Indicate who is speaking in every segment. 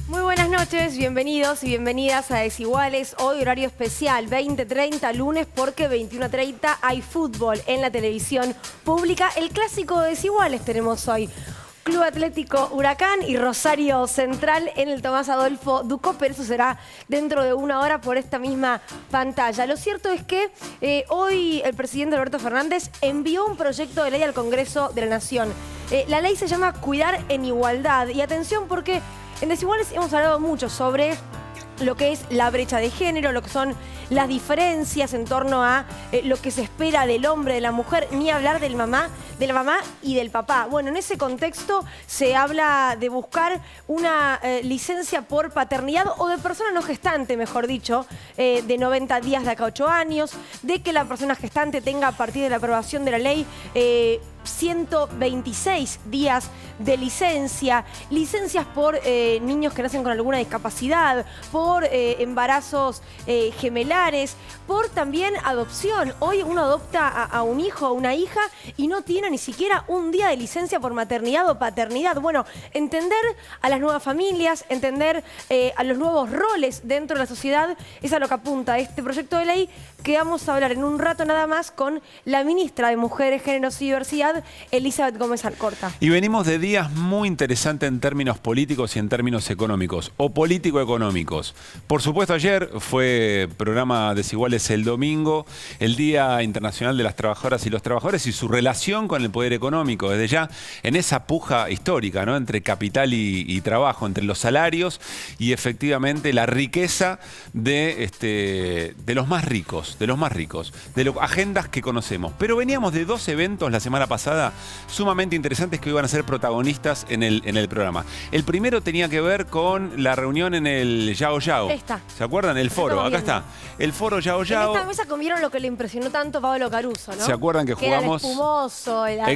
Speaker 1: Muy buenas noches, bienvenidos y bienvenidas a Desiguales. Hoy horario especial, 20:30 lunes, porque 21:30 hay fútbol en la televisión pública. El clásico de Desiguales tenemos hoy. Club Atlético Huracán y Rosario Central en el Tomás Adolfo Ducó, pero eso será dentro de una hora por esta misma pantalla. Lo cierto es que hoy el presidente Alberto Fernández envió un proyecto de ley al Congreso de la Nación. La ley se llama Cuidar en Igualdad. Y atención, porque en Desiguales hemos hablado mucho sobre lo que es la brecha de género, lo que son las diferencias en torno a lo que se espera del hombre, de la mujer, ni hablar de la mamá y del papá. Bueno, en ese contexto se habla de buscar una licencia por paternidad o de persona no gestante, mejor dicho, de 90 días de acá a 8 años, de que la persona gestante tenga a partir de la aprobación de la ley 126 días de licencia, licencias por niños que nacen con alguna discapacidad, por embarazos gemelares, por también adopción. Hoy uno adopta a un hijo o una hija y no tiene ni siquiera un día de licencia por maternidad o paternidad. Bueno, entender a las nuevas familias, entender a los nuevos roles dentro de la sociedad, es a lo que apunta este proyecto de ley que vamos a hablar en un rato nada más con la ministra de Mujeres, Géneros y Diversidad, Elizabeth Gómez Alcorta.
Speaker 2: Y venimos de días muy interesantes en términos políticos y en términos económicos, o político-económicos. Por supuesto, ayer fue programa Desiguales el domingo, el Día Internacional de las Trabajadoras y los Trabajadores y su relación con el poder económico, desde ya en esa puja histórica, ¿no?, entre capital y trabajo, entre los salarios y efectivamente la riqueza de los más ricos, de las agendas que conocemos. Pero veníamos de dos eventos la semana pasada sumamente interesantes que hoy van a ser protagonistas en el programa. El primero tenía que ver con la reunión en el Yao Yao. ¿Se acuerdan? El foro, acá está. El foro Yao Yao.
Speaker 1: En esta mesa comieron lo que le impresionó tanto a Pablo Caruso, ¿no?
Speaker 2: ¿Se acuerdan que jugamos?
Speaker 1: Era el espumoso, la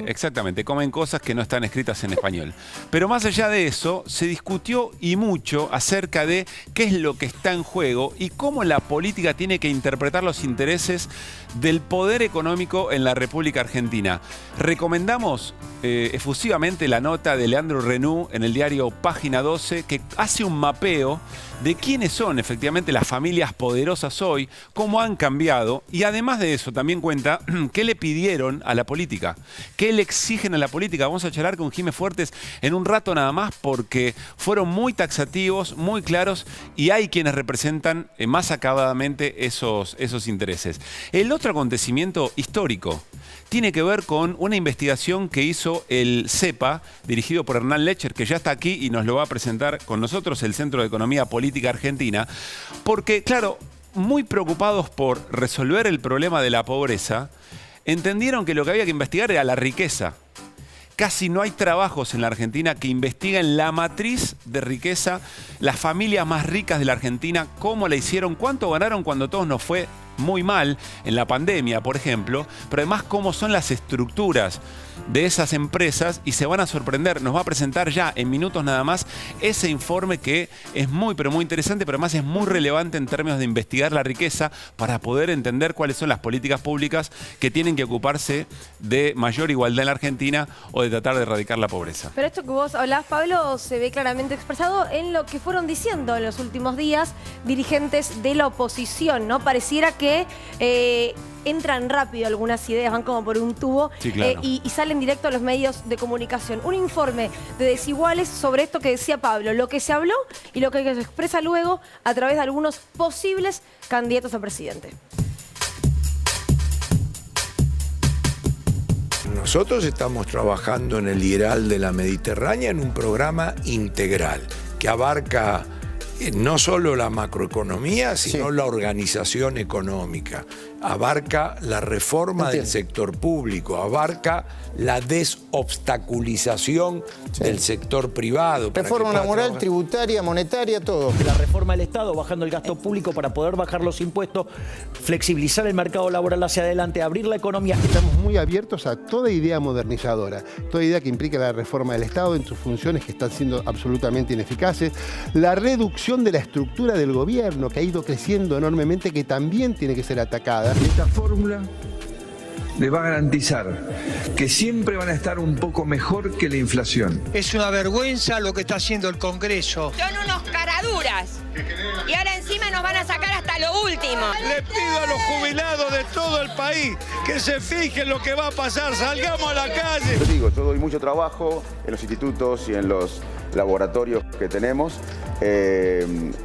Speaker 2: Exactamente. Comen cosas que no están escritas en español. Pero más allá de eso, se discutió y mucho acerca de qué es lo que está en juego y cómo la política tiene que interpretar los intereses del poder económico en la República Argentina. Recomendamos efusivamente la nota de Leandro Renú en el diario Página 12, que hace un mapeo de quiénes son efectivamente las familias poderosas hoy, cómo han cambiado, y además de eso también cuenta qué le pidieron a la política, qué le exigen a la política. Vamos a charlar con Jimé Fuertes en un rato nada más, porque fueron muy taxativos, muy claros, y hay quienes representan más acabadamente esos intereses. El otro acontecimiento histórico tiene que ver con una investigación que hizo el CEPA, dirigido por Hernán Lecher, que ya está aquí y nos lo va a presentar con nosotros, el Centro de Economía Política Argentina, porque, claro, muy preocupados por resolver el problema de la pobreza, entendieron que lo que había que investigar era la riqueza. Casi no hay trabajos en la Argentina que investiguen la matriz de riqueza, las familias más ricas de la Argentina, cómo la hicieron, cuánto ganaron cuando todos nos fue muy mal en la pandemia, por ejemplo, pero además cómo son las estructuras de esas empresas, y se van a sorprender. Nos va a presentar ya en minutos nada más ese informe que es muy, pero muy interesante, pero además es muy relevante en términos de investigar la riqueza para poder entender cuáles son las políticas públicas que tienen que ocuparse de mayor igualdad en la Argentina o de tratar de erradicar la pobreza.
Speaker 1: Pero esto que vos hablás, Pablo, se ve claramente expresado en lo que fueron diciendo en los últimos días dirigentes de la oposición, ¿no? Pareciera que entran rápido algunas ideas, van como por un tubo,
Speaker 2: sí, claro,
Speaker 1: y salen directo a los medios de comunicación. Un informe de Desiguales sobre esto que decía Pablo, lo que se habló y lo que se expresa luego a través de algunos posibles candidatos a presidente.
Speaker 3: Nosotros estamos trabajando en el IRAL de la Mediterránea en un programa integral que abarca no solo la macroeconomía, sino la organización económica. Abarca la reforma del sector público, abarca la desobstaculización del sector privado.
Speaker 4: Reforma laboral, tributaria, monetaria, todo.
Speaker 5: La reforma del Estado, bajando el gasto público para poder bajar los impuestos, flexibilizar el mercado laboral hacia adelante, abrir la economía.
Speaker 6: Estamos muy abiertos a toda idea modernizadora, toda idea que implica la reforma del Estado en sus funciones que están siendo absolutamente ineficaces, la reducción de la estructura del gobierno que ha ido creciendo enormemente, que también tiene que ser atacada.
Speaker 7: Esta fórmula le va a garantizar que siempre van a estar un poco mejor que la inflación.
Speaker 8: Es una vergüenza lo que está haciendo el Congreso.
Speaker 9: Son unos caraduras. Y ahora encima nos van a sacar hasta lo último.
Speaker 8: Le pido a los jubilados de todo el país que se fijen lo que va a pasar. Salgamos a la calle.
Speaker 10: Yo doy mucho trabajo en los institutos y en los laboratorios que tenemos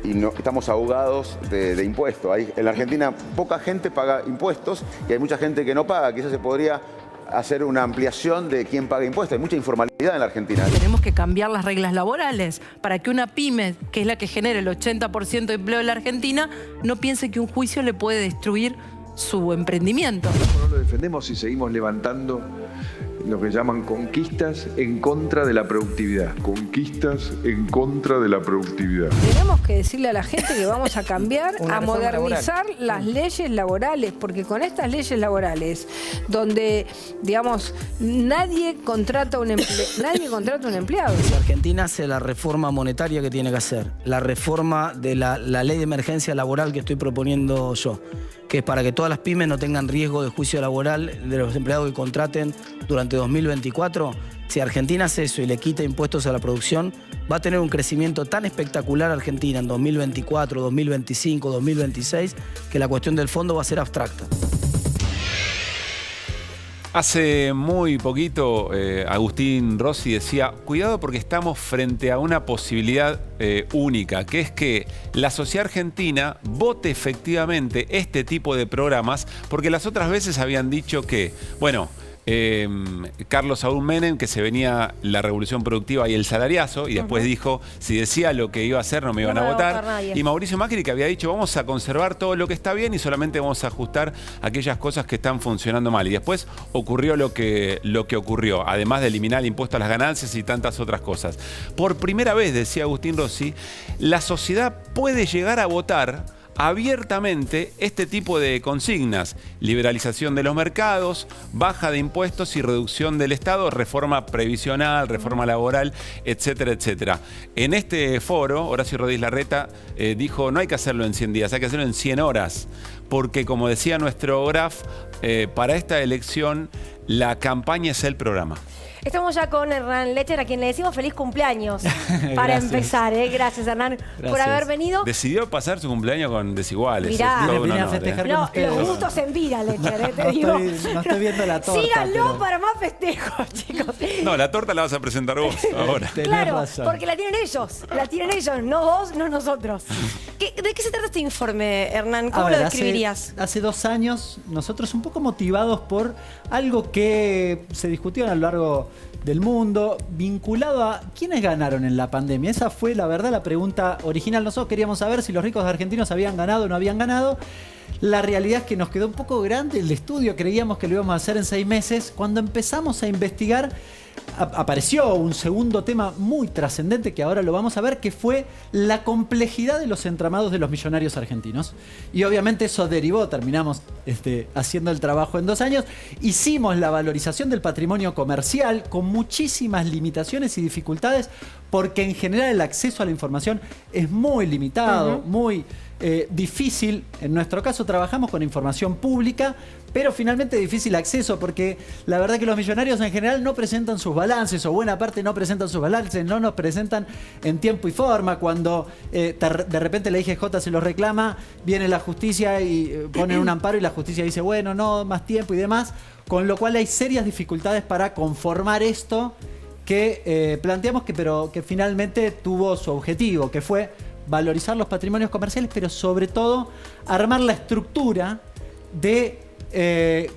Speaker 10: y no, estamos ahogados de impuestos. En la Argentina poca gente paga impuestos y hay mucha gente que no paga. Quizás se podría hacer una ampliación de quién paga impuestos. Hay mucha informalidad en la Argentina.
Speaker 11: Tenemos que cambiar las reglas laborales para que una pyme, que es la que genera el 80% de empleo en la Argentina, no piense que un juicio le puede destruir su emprendimiento.
Speaker 7: No lo defendemos y seguimos levantando lo que llaman conquistas en contra de la productividad. Conquistas en contra de la productividad.
Speaker 12: Tenemos que decirle a la gente que vamos a cambiar, a modernizar las leyes laborales, porque con estas leyes laborales, donde, digamos, nadie contrata un empleado.
Speaker 5: Si Argentina hace la reforma monetaria que tiene que hacer, la reforma de la ley de emergencia laboral que estoy proponiendo yo, que es para que todas las pymes no tengan riesgo de juicio laboral de los empleados que contraten durante 2024, si Argentina hace eso y le quita impuestos a la producción, va a tener un crecimiento tan espectacular Argentina en 2024, 2025, 2026, que la cuestión del fondo va a ser abstracta.
Speaker 2: Hace muy poquito Agustín Rossi decía, cuidado porque estamos frente a una posibilidad única, que es que la sociedad argentina vote efectivamente este tipo de programas, porque las otras veces habían dicho que, bueno, Carlos Saúl Menem, que se venía la revolución productiva y el salariazo, y después dijo, si decía lo que iba a hacer no me iban a votar. Y Mauricio Macri, que había dicho, vamos a conservar todo lo que está bien y solamente vamos a ajustar aquellas cosas que están funcionando mal. Y después ocurrió lo que ocurrió, además de eliminar el impuesto a las ganancias y tantas otras cosas. Por primera vez, decía Agustín Rossi, la sociedad puede llegar a votar abiertamente este tipo de consignas: liberalización de los mercados, baja de impuestos y reducción del Estado, reforma previsional, reforma laboral, etcétera, etcétera. En este foro, Horacio Rodríguez Larreta dijo, no hay que hacerlo en 100 días, hay que hacerlo en 100 horas, porque como decía nuestro Graf, para esta elección la campaña es el programa.
Speaker 1: Estamos ya con Hernán Lecher, a quien le decimos feliz cumpleaños para empezar. Gracias, Hernán, por haber venido.
Speaker 2: Decidió pasar su cumpleaños con Desiguales.
Speaker 5: Mirá, vine a festejar con ustedes.
Speaker 1: Los gustos en vida, Lecher, te digo.
Speaker 5: No estoy viendo la torta.
Speaker 1: Síganlo para más festejos, chicos.
Speaker 2: No, la torta la vas a presentar vos ahora.
Speaker 1: Claro, porque la tienen ellos, no vos, no nosotros. ¿De qué se trata este informe, Hernán? ¿Cómo lo describirías?
Speaker 13: Hace 2 años, nosotros un poco motivados por algo que se discutió a lo largo del mundo, vinculado a quiénes ganaron en la pandemia. Esa fue, la verdad, la pregunta original. Nosotros queríamos saber si los ricos argentinos habían ganado o no habían ganado. La realidad es que nos quedó un poco grande el estudio, creíamos que lo íbamos a hacer en 6 meses. Cuando empezamos a investigar, apareció un segundo tema muy trascendente que ahora lo vamos a ver, que fue la complejidad de los entramados de los millonarios argentinos. Y obviamente eso derivó, terminamos haciendo el trabajo en 2 años. Hicimos la valorización del patrimonio comercial con muchísimas limitaciones y dificultades, porque en general el acceso a la información es muy limitado, muy difícil. En nuestro caso trabajamos con información pública, pero finalmente difícil acceso, porque la verdad que los millonarios en general no presentan sus balances, o buena parte no presentan sus balances, no nos presentan en tiempo y forma. Cuando de repente la IGJ se los reclama, viene la justicia y ponen un amparo y la justicia dice, bueno, no, más tiempo y demás, con lo cual hay serias dificultades para conformar esto que planteamos, pero que finalmente tuvo su objetivo, que fue valorizar los patrimonios comerciales, pero sobre todo armar la estructura de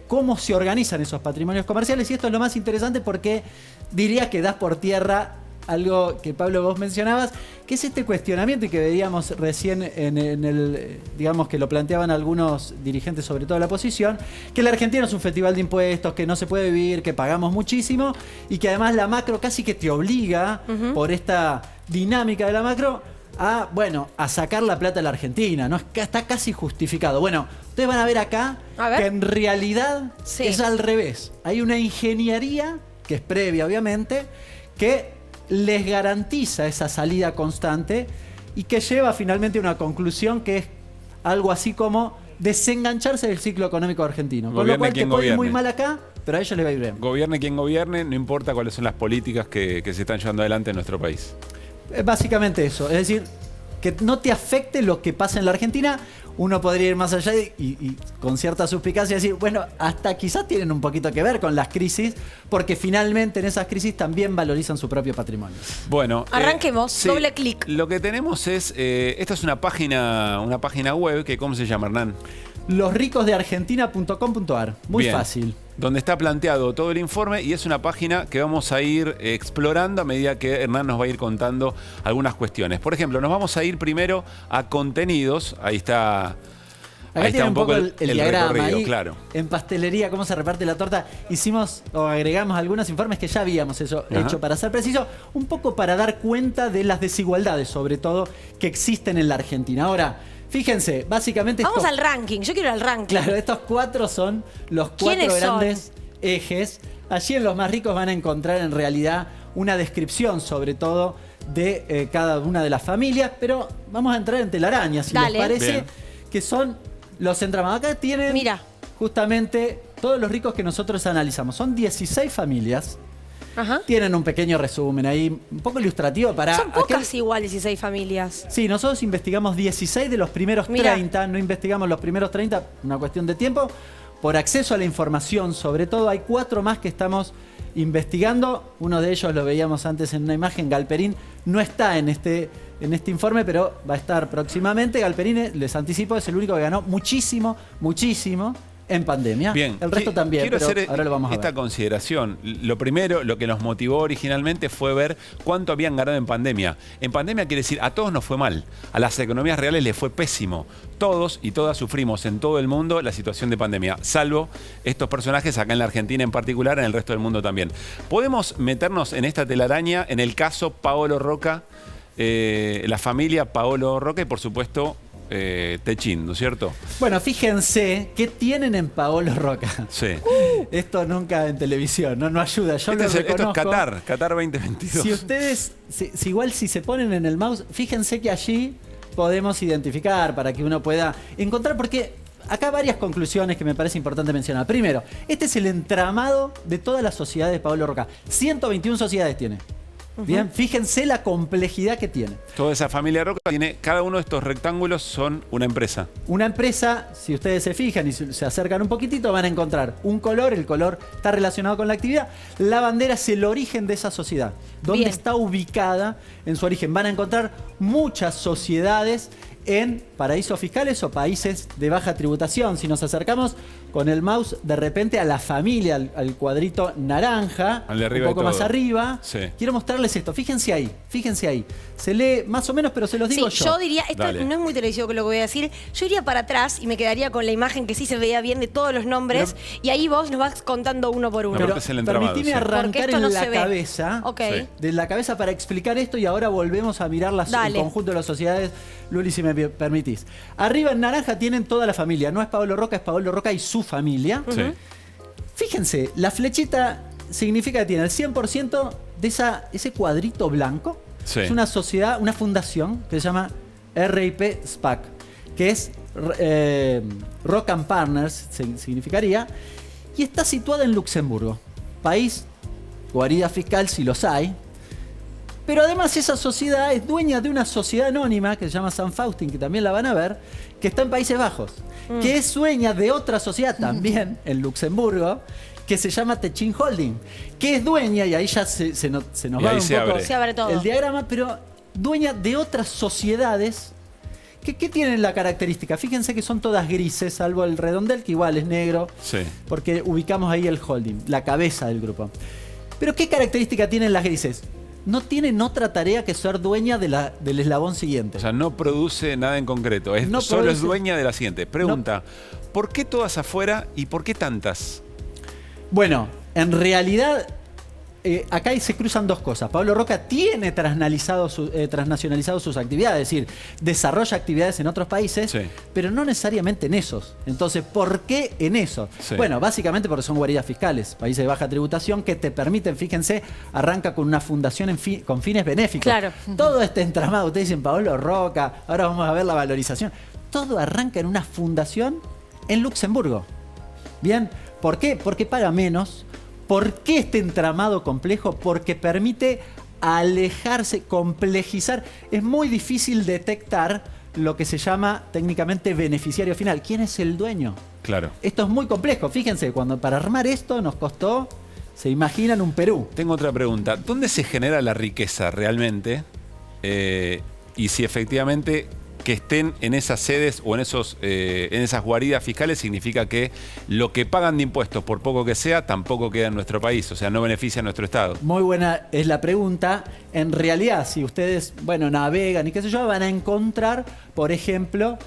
Speaker 13: cómo se organizan esos patrimonios comerciales. Y esto es lo más interesante, porque diría que das por tierra algo que, Pablo, vos mencionabas, que es este cuestionamiento, y que veíamos recién en el, digamos, que lo planteaban algunos dirigentes, sobre todo de la oposición, que la Argentina es un festival de impuestos, que no se puede vivir, que pagamos muchísimo, y que además la macro casi que te obliga, por esta dinámica de la macro, a sacar la plata de la Argentina, ¿no? Está casi justificado. Bueno, ustedes van a ver acá que en realidad es al revés. Hay una ingeniería, que es previa obviamente, que les garantiza esa salida constante y que lleva finalmente a una conclusión que es algo así como desengancharse del ciclo económico argentino. Con lo cual te puede ir muy mal acá, pero a ellos les va a ir bien.
Speaker 2: Gobierne quien gobierne, no importa cuáles son las políticas que se están llevando adelante en nuestro país.
Speaker 13: Básicamente eso, es decir, que no te afecte lo que pasa en la Argentina. Uno podría ir más allá y con cierta suspicacia decir, bueno, hasta quizás tienen un poquito que ver con las crisis, porque finalmente en esas crisis también valorizan su propio patrimonio.
Speaker 2: Bueno,
Speaker 1: arranquemos,
Speaker 2: sí,
Speaker 1: doble clic.
Speaker 2: Lo que tenemos es, esta es una página web que, ¿cómo se llama, Hernán?
Speaker 13: Losricosdeargentina.com.ar. Muy
Speaker 2: Bien.
Speaker 13: fácil.
Speaker 2: Donde está planteado todo el informe y es una página que vamos a ir explorando a medida que Hernán nos va a ir contando algunas cuestiones. Por ejemplo, nos vamos a ir primero a contenidos. Ahí está.
Speaker 13: Acá tiene un poco el diagrama ahí,
Speaker 2: claro.
Speaker 13: En pastelería, cómo se reparte la torta. Hicimos o agregamos algunos informes que ya habíamos hecho, para ser preciso, un poco para dar cuenta de las desigualdades, sobre todo, que existen en la Argentina. Ahora, fíjense, básicamente...
Speaker 1: Vamos al ranking, yo quiero ir al ranking.
Speaker 13: Claro, estos 4 son los 4 grandes ejes. Allí en los más ricos van a encontrar en realidad una descripción, sobre todo, de cada una de las familias, pero vamos a entrar en telaraña, si les parece, bien, que son los entramados. Acá tienen justamente todos los ricos que nosotros analizamos. Son 16 familias. Ajá. Tienen un pequeño resumen ahí, un poco ilustrativo para...
Speaker 1: Son pocas igual 16 familias.
Speaker 13: Sí, nosotros investigamos 16 de los primeros 30, no investigamos los primeros 30, una cuestión de tiempo. Por acceso a la información, sobre todo, hay 4 más que estamos investigando. Uno de ellos lo veíamos antes en una imagen, Galperín. No está en este informe, pero va a estar próximamente. Galperín, les anticipo, es el único que ganó muchísimo en pandemia.
Speaker 2: Bien,
Speaker 13: el resto también,
Speaker 2: quiero
Speaker 13: pero
Speaker 2: hacer
Speaker 13: ahora lo vamos a ver.
Speaker 2: esta consideración. Lo primero, lo que nos motivó originalmente fue ver cuánto habían ganado en pandemia. En pandemia quiere decir, a todos nos fue mal. A las economías reales les fue pésimo. Todos y todas sufrimos en todo el mundo la situación de pandemia, salvo estos personajes acá en la Argentina en particular, en el resto del mundo también. Podemos meternos en esta telaraña en el caso Paolo Roca, la familia Paolo Roca y por supuesto Techín, ¿no es cierto?
Speaker 13: Bueno, fíjense qué tienen en Paolo Roca.
Speaker 2: Sí.
Speaker 13: Esto nunca en televisión, no ayuda. Yo
Speaker 2: esto
Speaker 13: lo reconozco.
Speaker 2: Esto es Qatar 2022.
Speaker 13: Si ustedes, igual si se ponen en el mouse, fíjense que allí podemos identificar para que uno pueda encontrar, porque acá varias conclusiones que me parece importante mencionar. Primero, este es el entramado de toda la sociedad de Paolo Roca. 121 sociedades tiene. Bien, fíjense la complejidad que tiene.
Speaker 2: Toda esa familia Roca tiene, cada uno de estos rectángulos son una empresa.
Speaker 13: Una empresa, si ustedes se fijan y se acercan un poquitito, van a encontrar un color, el color está relacionado con la actividad. La bandera es el origen de esa sociedad, donde está ubicada en su origen. Van a encontrar muchas sociedades en paraísos fiscales o países de baja tributación. Si nos acercamos con el mouse de repente a la familia, al cuadrito naranja, un poco más arriba, quiero mostrarles esto. Fíjense ahí. Se lee más o menos, pero se los digo yo.
Speaker 1: Yo diría, esto no es muy televisivo que lo que voy a decir, yo iría para atrás y me quedaría con la imagen que sí se veía bien de todos los nombres, y ahí vos nos vas contando uno por uno.
Speaker 13: Pero permitime arrancar en la cabeza, de la cabeza para explicar esto, y ahora volvemos a mirar el conjunto de las sociedades. Luli, si me permitís. Arriba en naranja tienen toda la familia. No es Paolo Roca, es Paolo Roca y su familia. Fíjense, la flechita significa que tiene el 100% de ese cuadrito blanco. Es una sociedad, una fundación que se llama RIP SPAC, que es Rock and Partners, significaría, y está situada en Luxemburgo, país, guarida fiscal si los hay. Pero además esa sociedad es dueña de una sociedad anónima que se llama San Faustin, que también la van a ver, que está en Países Bajos, que es dueña de otra sociedad también en Luxemburgo, que se llama Techín Holding, que es dueña, y ahí ya se nos va un poco
Speaker 1: se abre todo
Speaker 13: el diagrama, pero dueña de otras sociedades. ¿Qué tienen la característica? Fíjense que son todas grises, salvo el redondel, que igual es negro, porque ubicamos ahí el holding, la cabeza del grupo. Pero ¿qué característica tienen las grises? No tienen otra tarea que ser dueña del eslabón siguiente.
Speaker 2: O sea, no produce nada en concreto. Solo es dueña de la siguiente. Pregunta, ¿por qué todas afuera y por qué tantas?
Speaker 13: Bueno, en realidad, acá se cruzan dos cosas. Paolo Roca tiene transnacionalizado sus actividades, es decir, desarrolla actividades en otros países, pero no necesariamente en esos. Entonces, ¿por qué en esos? Bueno, básicamente porque son guaridas fiscales, países de baja tributación que te permiten, fíjense, arranca con una fundación con fines benéficos.
Speaker 1: Claro.
Speaker 13: Todo este entramado, ustedes dicen Paolo Roca, ahora vamos a ver la valorización. Todo arranca en una fundación en Luxemburgo. Bien, ¿Por qué? Porque paga menos. ¿Por qué este entramado complejo? Porque permite alejarse, complejizar. Es muy difícil detectar lo que se llama técnicamente beneficiario final. ¿Quién es el dueño?
Speaker 2: Claro.
Speaker 13: Esto es muy complejo. Fíjense, cuando para armar esto nos costó, se imaginan un Perú.
Speaker 2: Tengo otra pregunta. ¿Dónde se genera la riqueza realmente? Y si efectivamente que estén en esas sedes o en esas guaridas fiscales significa que lo que pagan de impuestos, por poco que sea, tampoco queda en nuestro país, o sea, no beneficia a nuestro Estado.
Speaker 13: Muy buena es la pregunta. En realidad, si ustedes, navegan y qué sé yo, van a encontrar, por ejemplo,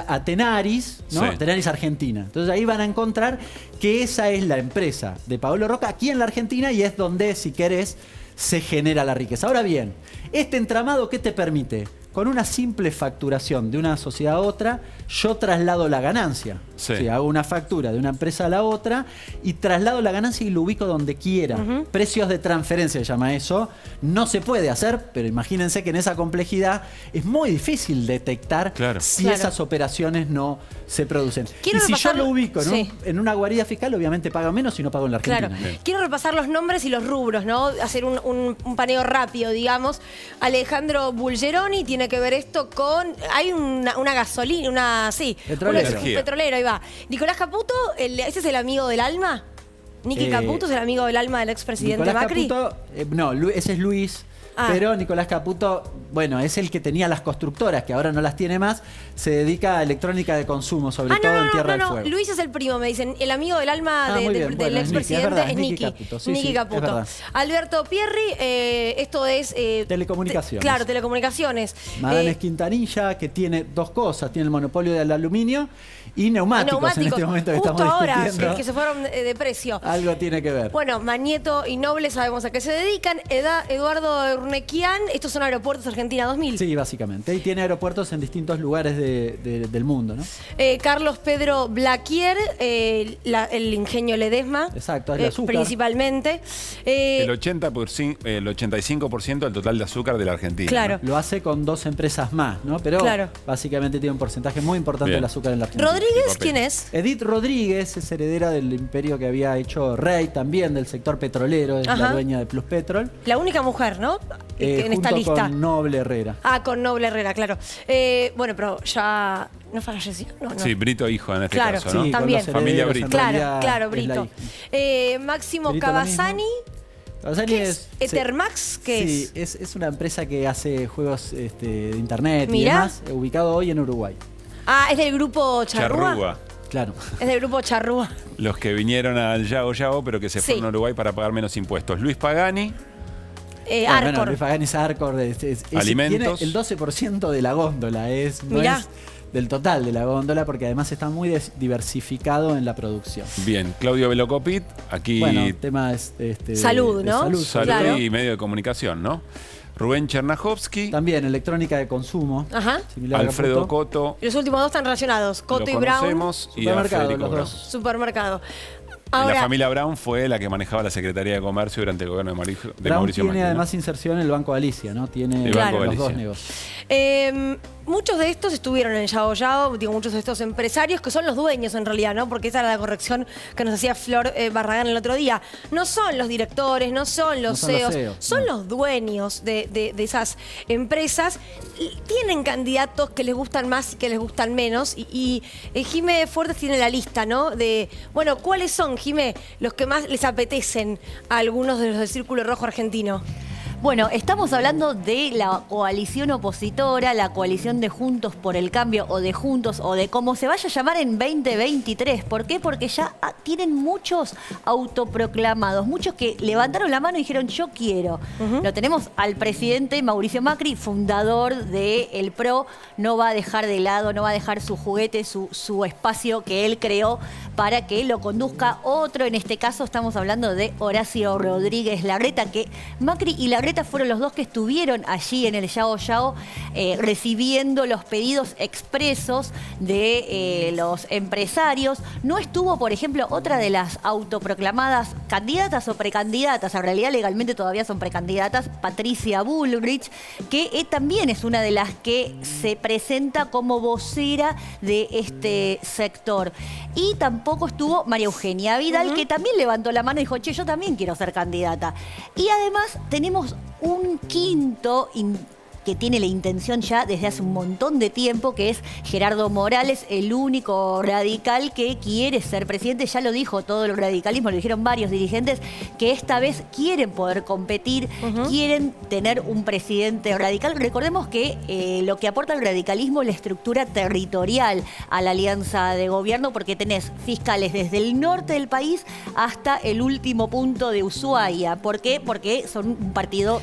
Speaker 13: a Tenaris, ¿no?
Speaker 2: Sí.
Speaker 13: Tenaris Argentina. Entonces ahí van a encontrar que esa es la empresa de Paolo Roca aquí en la Argentina y es donde, si querés, se genera la riqueza. Ahora bien, este entramado, ¿qué te permite? Con una simple facturación de una sociedad a otra, yo traslado la ganancia.
Speaker 2: Sí.
Speaker 13: Sí, hago una factura de una empresa a la otra y traslado la ganancia y lo ubico donde quiera. Precios de transferencia se llama eso. No se puede hacer, pero imagínense que en esa complejidad es muy difícil detectar si esas operaciones no se producen. Y si yo lo ubico en una guarida fiscal, obviamente pago menos si no pago en la Argentina.
Speaker 1: Claro. Quiero repasar los nombres y los rubros, ¿no? Hacer un paneo rápido, digamos. Alejandro Bulgeroni tiene que ver esto con... Hay una gasolina,
Speaker 13: petrolero.
Speaker 1: Un petrolero, ahí va. Nicolás Caputo, ¿ese es el amigo del alma? ¿Niki Caputo es el amigo del alma del expresidente Macri?
Speaker 13: Caputo, ese es Luis. Pero Nicolás Caputo, es el que tenía las constructoras, que ahora no las tiene más, se dedica a electrónica de consumo, sobre todo en Tierra del Fuego.
Speaker 1: Luis es el primo, me dicen. El amigo del alma del expresidente es Niki. Niki Caputo. Alberto Pierri, esto es...
Speaker 13: telecomunicaciones.
Speaker 1: Claro, telecomunicaciones.
Speaker 13: Madanes Quintanilla, que tiene dos cosas, tiene el monopolio del aluminio y neumáticos en este momento que
Speaker 1: justo
Speaker 13: estamos
Speaker 1: ahora,
Speaker 13: discutiendo.
Speaker 1: que se fueron de precio.
Speaker 13: Algo tiene que ver.
Speaker 1: Bueno, Magneto y Noble sabemos a qué se dedican. Eduardo Urnequian, estos son Aeropuertos Argentina 2000.
Speaker 13: Sí, básicamente. Y tiene aeropuertos en distintos lugares del mundo, ¿no?
Speaker 1: Carlos Pedro Blaquier, el ingenio Ledesma.
Speaker 13: Exacto, es el azúcar.
Speaker 1: Principalmente.
Speaker 2: El 85% del total de azúcar de la Argentina.
Speaker 1: Claro.
Speaker 2: ¿no?
Speaker 13: Lo hace con dos empresas más, ¿no? Pero básicamente tiene un porcentaje muy importante del azúcar en la Argentina.
Speaker 1: ¿Rodríguez quién es?
Speaker 13: Edith Rodríguez es heredera del imperio que había hecho Rey, también del sector petrolero, es la dueña de Plus Petrol.
Speaker 1: La única mujer, ¿no? En esta
Speaker 13: junto
Speaker 1: lista.
Speaker 13: Con Noble Herrera.
Speaker 1: Con Noble Herrera, claro. Pero ya... ¿No falleció? No.
Speaker 2: Sí, Brito hijo en este caso, ¿no?
Speaker 1: Sí, también.
Speaker 2: Familia Brito.
Speaker 1: Claro, Brito. Máximo Cavazzani.
Speaker 13: Cavazzani es
Speaker 1: Ethermax, ¿qué es?
Speaker 13: Sí, es una empresa que hace juegos de internet y demás, ubicado hoy en Uruguay.
Speaker 1: ¿Es del grupo Charrúa?
Speaker 13: Claro.
Speaker 1: Es del grupo Charrúa.
Speaker 2: Los que vinieron al Yago, pero que se fueron a Uruguay para pagar menos impuestos. Luis Pagani.
Speaker 1: Arcor.
Speaker 13: Luis Pagani es Arcor.
Speaker 2: Alimentos.
Speaker 13: Tiene el 12% de la góndola. No es del total de la góndola, porque además está muy diversificado en la producción.
Speaker 2: Bien, Claudio Velocopit, aquí...
Speaker 13: temas...
Speaker 1: salud, ¿no?
Speaker 2: Salud claro. Y medio de comunicación, ¿no? Rubén Chernajovsky.
Speaker 13: También electrónica de consumo.
Speaker 2: Alfredo Coto.
Speaker 1: Los últimos dos están relacionados. Coto y Brown.
Speaker 2: Y a Federico
Speaker 13: los
Speaker 2: Brown.
Speaker 13: dos.
Speaker 1: Supermercado. Ahora,
Speaker 2: la familia Brown fue la que manejaba la Secretaría de Comercio durante el gobierno de Mauricio Macri.
Speaker 13: Tiene además inserción en el Banco Galicia, ¿no? Tiene los dos negocios.
Speaker 1: Muchos de estos estuvieron en Yao Yao, muchos de estos empresarios que son los dueños en realidad, ¿no? Porque esa era la corrección que nos hacía Flor Barragán el otro día. No son los directores, no son los CEOs, son los dueños de esas empresas. Tienen candidatos que les gustan más y que les gustan menos. Y Jimé Fuertes tiene la lista, ¿no? ¿Cuáles son, Jimé, los que más les apetecen a algunos de los del Círculo Rojo Argentino?
Speaker 14: Bueno, estamos hablando de la coalición opositora, la coalición de Juntos por el Cambio o de Juntos o de como se vaya a llamar en 2023. ¿Por qué? Porque ya tienen muchos autoproclamados, muchos que levantaron la mano y dijeron yo quiero. Lo tenemos al presidente Mauricio Macri, fundador del PRO, no va a dejar de lado, no va a dejar su juguete, su espacio que él creó para que lo conduzca otro. En este caso estamos hablando de Horacio Rodríguez Larreta, que Macri y Larreta Larreta fueron los dos que estuvieron allí en el Yao Yao recibiendo los pedidos expresos de los empresarios. No estuvo, por ejemplo, otra de las autoproclamadas candidatas o precandidatas, en realidad legalmente todavía son precandidatas, Patricia Bullrich, que también es una de las que se presenta como vocera de este sector. Y tampoco estuvo María Eugenia Vidal, que también levantó la mano y dijo, che, yo también quiero ser candidata. Y además tenemos un quinto que tiene la intención ya desde hace un montón de tiempo, que es Gerardo Morales, el único radical que quiere ser presidente. Ya lo dijo todo el radicalismo, lo dijeron varios dirigentes, que esta vez quieren poder competir, quieren tener un presidente radical. Recordemos que lo que aporta el radicalismo es la estructura territorial a la alianza de gobierno, porque tenés fiscales desde el norte del país hasta el último punto de Ushuaia. ¿Por qué? Porque son un partido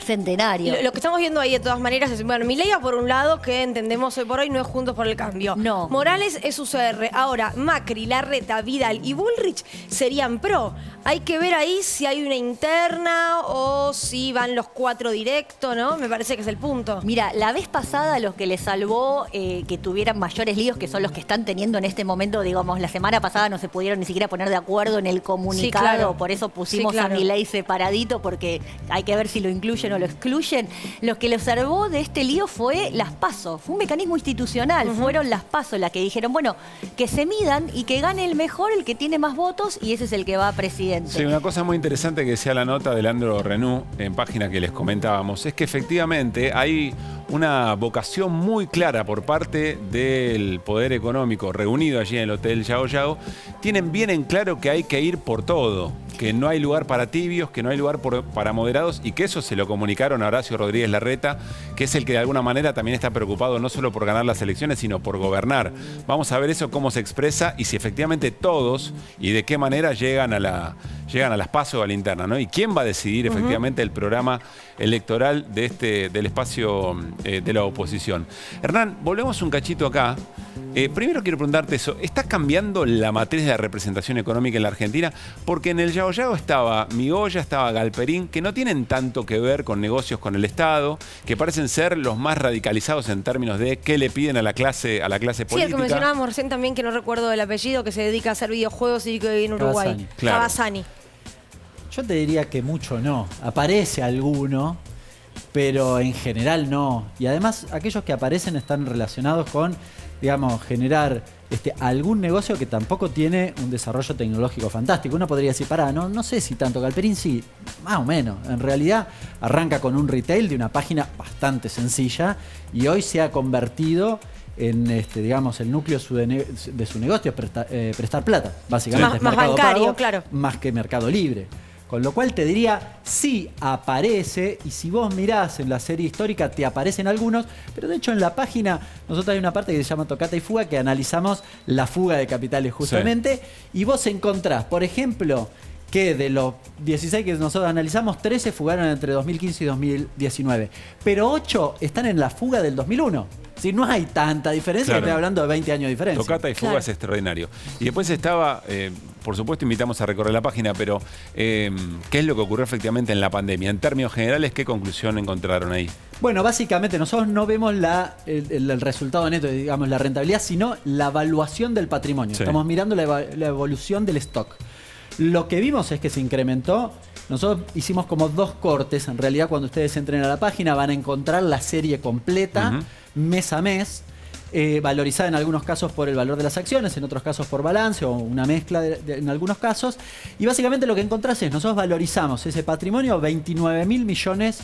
Speaker 14: centenario.
Speaker 1: Lo que estamos viendo ahí de todas maneras es, bueno, Milei por un lado, que entendemos hoy por hoy no es Juntos por el Cambio.
Speaker 14: No.
Speaker 1: Morales es UCR. Ahora, Macri, Larreta, Vidal y Bullrich serían pro. Hay que ver ahí si hay una interna o si van los 4 directo, ¿no? Me parece que es el punto.
Speaker 14: Mira, la vez pasada los que les salvó que tuvieran mayores líos, que son los que están teniendo en este momento, digamos, la semana pasada no se pudieron ni siquiera poner de acuerdo en el comunicado,
Speaker 1: sí, claro.
Speaker 14: Por eso pusimos a Milei separadito, porque hay que ver si lo incluyen o lo excluyen. Los que lo salvó de este lío fue las PASO, fue un mecanismo institucional, fueron las PASO las que dijeron, bueno, que se midan y que gane el mejor, el que tiene más votos, y ese es el que va a presidente.
Speaker 2: Sí, una cosa muy interesante que decía la nota de Leandro Renú en página que les comentábamos, es que efectivamente hay una vocación muy clara por parte del poder económico reunido allí en el Hotel Yao Yao. Tienen bien en claro que hay que ir por todo, que no hay lugar para tibios, que no hay lugar para moderados, y que eso se lo comunicaron a Horacio Rodríguez Larreta, que es el que de alguna manera también está preocupado no solo por ganar las elecciones, sino por gobernar. Vamos a ver eso cómo se expresa y si efectivamente todos y de qué manera llegan a las PASO o a la interna, ¿no? Y quién va a decidir efectivamente el programa electoral de del espacio de la oposición. Hernán, volvemos un cachito acá. Primero quiero preguntarte eso, ¿está cambiando la matriz de la representación económica en la Argentina? Porque en el Yao Yao estaba Migoya, estaba Galperín, que no tienen tanto que ver con negocios con el Estado, que parecen ser los más radicalizados en términos de qué le piden a la clase política.
Speaker 1: Sí, el que mencionábamos recién también, que no recuerdo el apellido, que se dedica a hacer videojuegos y que vive en Uruguay. Cavazzani.
Speaker 13: Yo te diría que mucho no. Aparece alguno, pero en general no. Y además, aquellos que aparecen están relacionados con, digamos, generar algún negocio que tampoco tiene un desarrollo tecnológico fantástico. Uno podría decir, no sé si tanto. Galperín sí, más o menos. En realidad arranca con un retail de una página bastante sencilla y hoy se ha convertido en digamos, el núcleo de su negocio es prestar plata, básicamente.
Speaker 1: Más bancario,
Speaker 13: pago,
Speaker 1: claro.
Speaker 13: Más que Mercado Libre. Con lo cual te diría, sí aparece, y si vos mirás en la serie histórica te aparecen algunos, pero de hecho en la página nosotros hay una parte que se llama Tocata y Fuga, que analizamos la fuga de capitales justamente, y vos encontrás, por ejemplo, que de los 16 que nosotros analizamos, 13 fugaron entre 2015 y 2019, pero 8 están en la fuga del 2001. Si no hay tanta diferencia, estoy hablando de 20 años de diferencia.
Speaker 2: Tocata y Fuga es extraordinario. Y después estaba, por supuesto invitamos a recorrer la página, pero ¿qué es lo que ocurrió efectivamente en la pandemia? En términos generales, ¿qué conclusión encontraron ahí?
Speaker 13: Bueno, básicamente nosotros no vemos el resultado neto, digamos, la rentabilidad, sino la evaluación del patrimonio. Sí. Estamos mirando la evolución del stock. Lo que vimos es que se incrementó. Nosotros hicimos como 2 cortes. En realidad, cuando ustedes entren a la página van a encontrar la serie completa, mes a mes, valorizada en algunos casos por el valor de las acciones, en otros casos por balance o una mezcla en algunos casos. Y básicamente lo que encontrás es, nosotros valorizamos ese patrimonio, 29.000 millones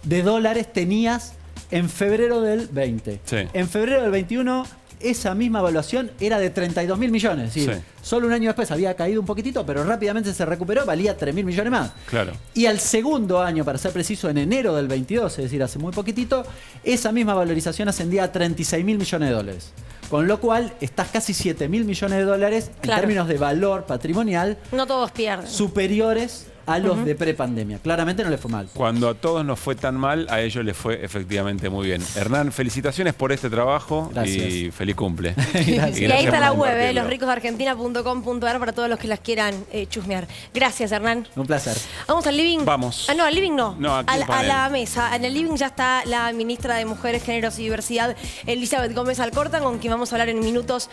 Speaker 13: de dólares tenías en febrero del 20. Sí. En febrero del 21... esa misma evaluación era de 32.000 millones. Es decir, solo un año después había caído un poquitito, pero rápidamente se recuperó, valía 3.000 millones más.
Speaker 2: Claro.
Speaker 13: Y al segundo año, para ser preciso, en enero del 22, es decir, hace muy poquitito, esa misma valorización ascendía a 36.000 millones de dólares. Con lo cual, estás casi 7.000 millones de dólares en términos de valor patrimonial.
Speaker 1: No todos pierden.
Speaker 13: Superiores a los de prepandemia. Claramente no le fue mal.
Speaker 2: Cuando a todos nos fue tan mal, a ellos les fue efectivamente muy bien. Hernán, felicitaciones por este trabajo.
Speaker 13: Gracias.
Speaker 2: Y feliz cumple.
Speaker 1: Y ahí está la web, losricosdeargentina.com.ar para todos los que las quieran chusmear. Gracias, Hernán.
Speaker 13: Un placer.
Speaker 1: Vamos al living.
Speaker 2: Vamos.
Speaker 1: No, al living no.
Speaker 2: No, aquí
Speaker 1: a la mesa. En el living ya está la ministra de Mujeres, Géneros y Diversidad, Elizabeth Gómez Alcorta, con quien vamos a hablar en minutos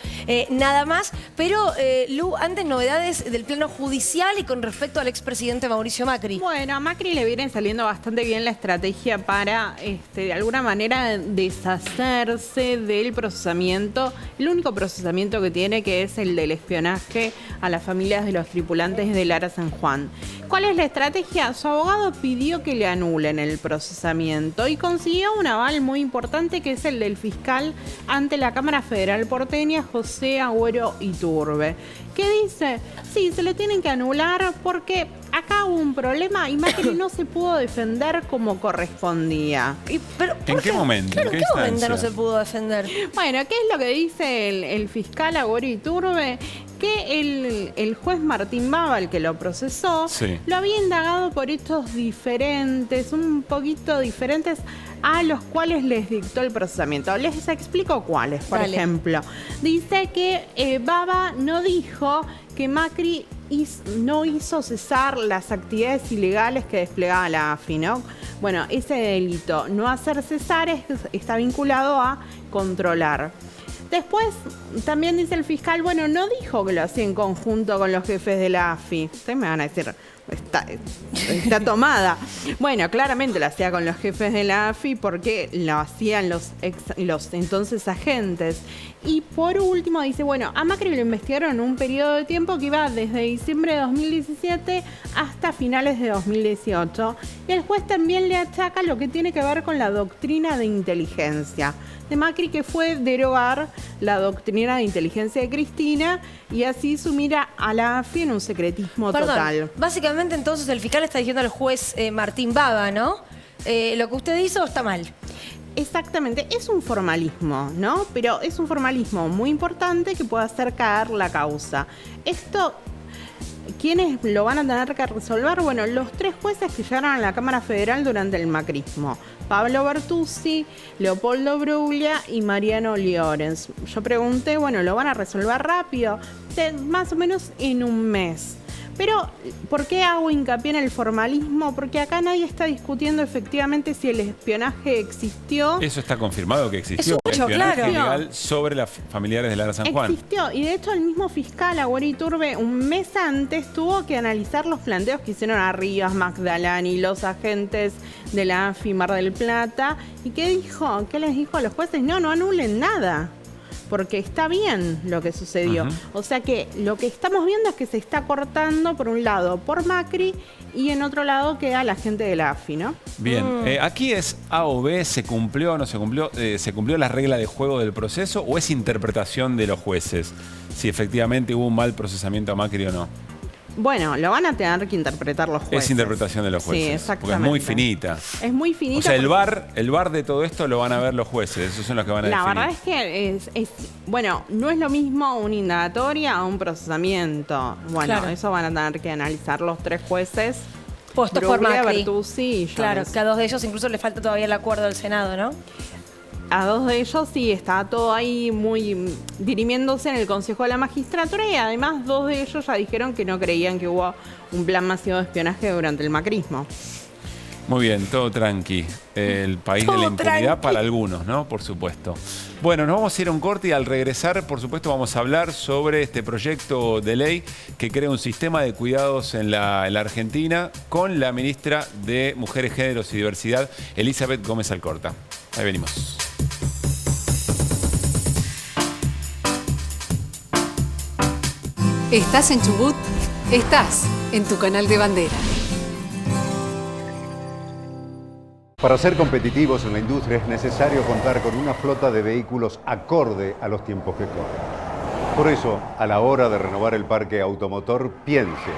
Speaker 1: nada más. Pero, Lu, antes novedades del plano judicial y con respecto al expresidente Mauricio Macri.
Speaker 15: Bueno, a Macri le viene saliendo bastante bien la estrategia para, de alguna manera, deshacerse del procesamiento, el único procesamiento que tiene, que es el del espionaje a las familias de los tripulantes de Lara San Juan. ¿Cuál es la estrategia? Su abogado pidió que le anulen el procesamiento y consiguió un aval muy importante, que es el del fiscal ante la Cámara Federal porteña, José Agüero Iturbe, que dice, sí, se le tienen que anular porque acá hubo un problema y Macri no se pudo defender como correspondía.
Speaker 2: ¿En qué momento?
Speaker 1: Claro, ¿en qué momento no se pudo defender?
Speaker 15: Bueno, ¿qué es lo que dice el fiscal Agüero Iturbe? Que el juez Martín Baba, el que lo procesó, lo había indagado por hechos diferentes, un poquito diferentes a los cuales les dictó el procesamiento. Les explico cuáles. Por ejemplo, dice que Baba no dijo que Macri no hizo cesar las actividades ilegales que desplegaba la AFI, ¿no? Bueno, ese delito, no hacer cesar, está vinculado a controlar. Después, también dice el fiscal, bueno, no dijo que lo hacía en conjunto con los jefes de la AFI. Ustedes me van a decir, está tomada. Bueno, claramente lo hacía con los jefes de la AFI porque lo hacían los entonces agentes. Y por último dice, bueno, a Macri lo investigaron en un periodo de tiempo que iba desde diciembre de 2017 hasta finales de 2018. Y el juez también le achaca lo que tiene que ver con la doctrina de inteligencia de Macri, que fue derogar la doctrina de inteligencia de Cristina y así sumir a la AFI en un secretismo total.
Speaker 1: Básicamente entonces el fiscal está diciendo al juez Martín Baba, ¿no? Lo que usted hizo está mal.
Speaker 15: Exactamente, es un formalismo, ¿no? Pero es un formalismo muy importante que puede hacer caer la causa. Esto, ¿quiénes lo van a tener que resolver? Bueno, los 3 jueces que llegaron a la Cámara Federal durante el macrismo: Pablo Bertuzzi, Leopoldo Bruglia y Mariano Llorens. Yo pregunté, bueno, ¿lo van a resolver rápido? Más o menos en un mes. Pero, ¿por qué hago hincapié en el formalismo? Porque acá nadie está discutiendo efectivamente si el espionaje existió.
Speaker 2: Eso está confirmado que existió.
Speaker 1: Es mucho,
Speaker 2: espionaje ilegal sobre las familiares de Lara San Juan.
Speaker 15: Existió, y de hecho el mismo fiscal Agüero Iturbe un mes antes tuvo que analizar los planteos que hicieron a Rivas, Magdalani, los agentes de la AFI Mar del Plata. ¿Y qué dijo? ¿Qué les dijo a los jueces? No anulen nada, porque está bien lo que sucedió. O sea que lo que estamos viendo es que se está cortando, por un lado, por Macri, y en otro lado queda la gente de la AFI, ¿no?
Speaker 2: Bien, aquí es A o B, ¿se cumplió o no se cumplió? ¿Se cumplió la regla de juego del proceso o es interpretación de los jueces? Si efectivamente hubo un mal procesamiento a Macri o no.
Speaker 15: Bueno, lo van a tener que interpretar los jueces.
Speaker 2: Es interpretación de los jueces.
Speaker 15: Sí, exactamente.
Speaker 2: Porque es muy finita.
Speaker 15: Es muy finita.
Speaker 2: O sea, el VAR de todo esto lo van a ver los jueces. Esos son los que van a definir.
Speaker 15: La verdad es que bueno, no es lo mismo una indagatoria a un procesamiento. Bueno, claro, eso van a tener que analizar los 3 jueces.
Speaker 1: Puestos por Macri.
Speaker 15: Bertuzzi y Llorens.
Speaker 1: Claro, que a 2 de ellos incluso le falta todavía el acuerdo del Senado, ¿no?
Speaker 15: A 2 de ellos sí, está todo ahí muy dirimiéndose en el Consejo de la Magistratura, y además 2 de ellos ya dijeron que no creían que hubo un plan masivo de espionaje durante el macrismo.
Speaker 2: Muy bien, todo tranqui. El país de la impunidad para algunos, ¿no? Por supuesto. Bueno, nos vamos a ir a un corte y al regresar, por supuesto, vamos a hablar sobre este proyecto de ley que crea un sistema de cuidados en la Argentina con la ministra de Mujeres, Géneros y Diversidad, Elizabeth Gómez Alcorta. Ahí venimos.
Speaker 16: ¿Estás en Chubut? Estás en tu canal de bandera.
Speaker 17: Para ser competitivos en la industria es necesario contar con una flota de vehículos acorde a los tiempos que corren. Por eso, a la hora de renovar el parque automotor, piense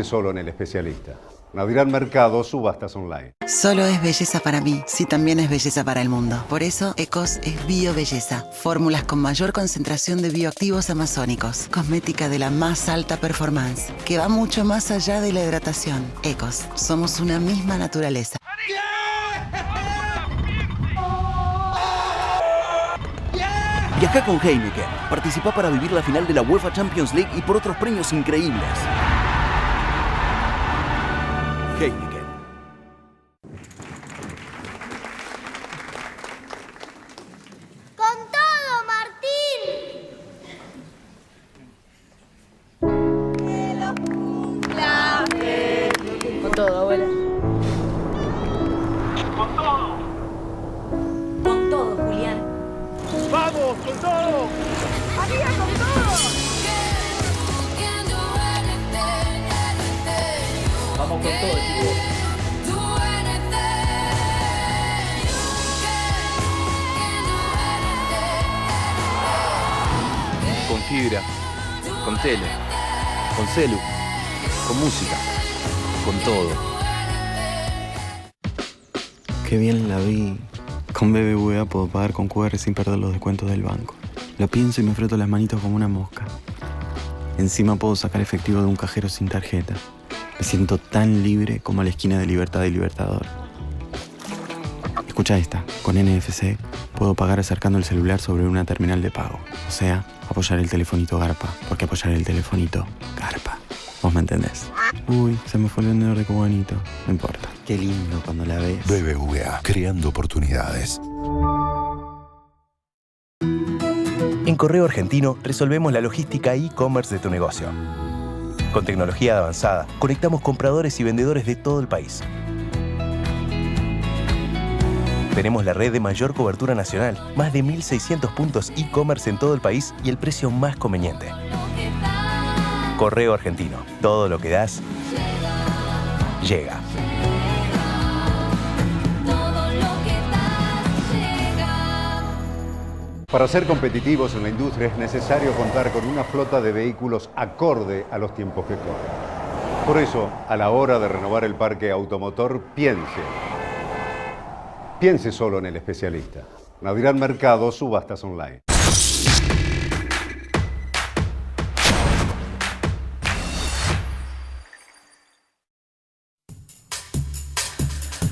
Speaker 17: solo en el especialista. Nadirán Mercado, subastas online.
Speaker 18: Solo es belleza para mí, si también es belleza para el mundo. Por eso, Ecos es biobelleza. Fórmulas con mayor concentración de bioactivos amazónicos. Cosmética de la más alta performance, que va mucho más allá de la hidratación. Ecos, somos una misma naturaleza.
Speaker 19: Viaja con Heineken. Participa para vivir la final de la UEFA Champions League y por otros premios increíbles. Heineken.
Speaker 20: ¡Con todo, Martín!
Speaker 1: Con todo, abuela.
Speaker 20: ¡Con todo!
Speaker 14: Con todo, Julián.
Speaker 20: ¡Vamos, con todo! ¡María, con todo!
Speaker 13: Vamos con todo, chicos.
Speaker 21: Con fibra, con tele, con celu, con música, con todo.
Speaker 22: Qué bien la vi. Con BBVA puedo pagar con QR sin perder los descuentos del banco. Lo pienso y me froto las manitos como una mosca. Encima puedo sacar efectivo de un cajero sin tarjeta. Me siento tan libre como a la esquina de Libertad y Libertador. Escucha esta. Con NFC puedo pagar acercando el celular sobre una terminal de pago. O sea, apoyar el telefonito garpa. Porque apoyar el telefonito garpa. ¿Vos me entendés? Uy, se me fue el vendedor de cubanito. No importa. Qué lindo cuando la ves.
Speaker 23: BBVA, creando oportunidades.
Speaker 24: En Correo Argentino resolvemos la logística e-commerce de tu negocio. Con tecnología avanzada, conectamos compradores y vendedores de todo el país. Tenemos la red de mayor cobertura nacional, más de 1.600 puntos e-commerce en todo el país y el precio más conveniente. Correo Argentino. Todo lo que das, llega.
Speaker 17: Para ser competitivos en la industria es necesario contar con una flota de vehículos acorde a los tiempos que corren. Por eso, a la hora de renovar el parque automotor, piense solo en el especialista. Nadirán Mercado, subastas online.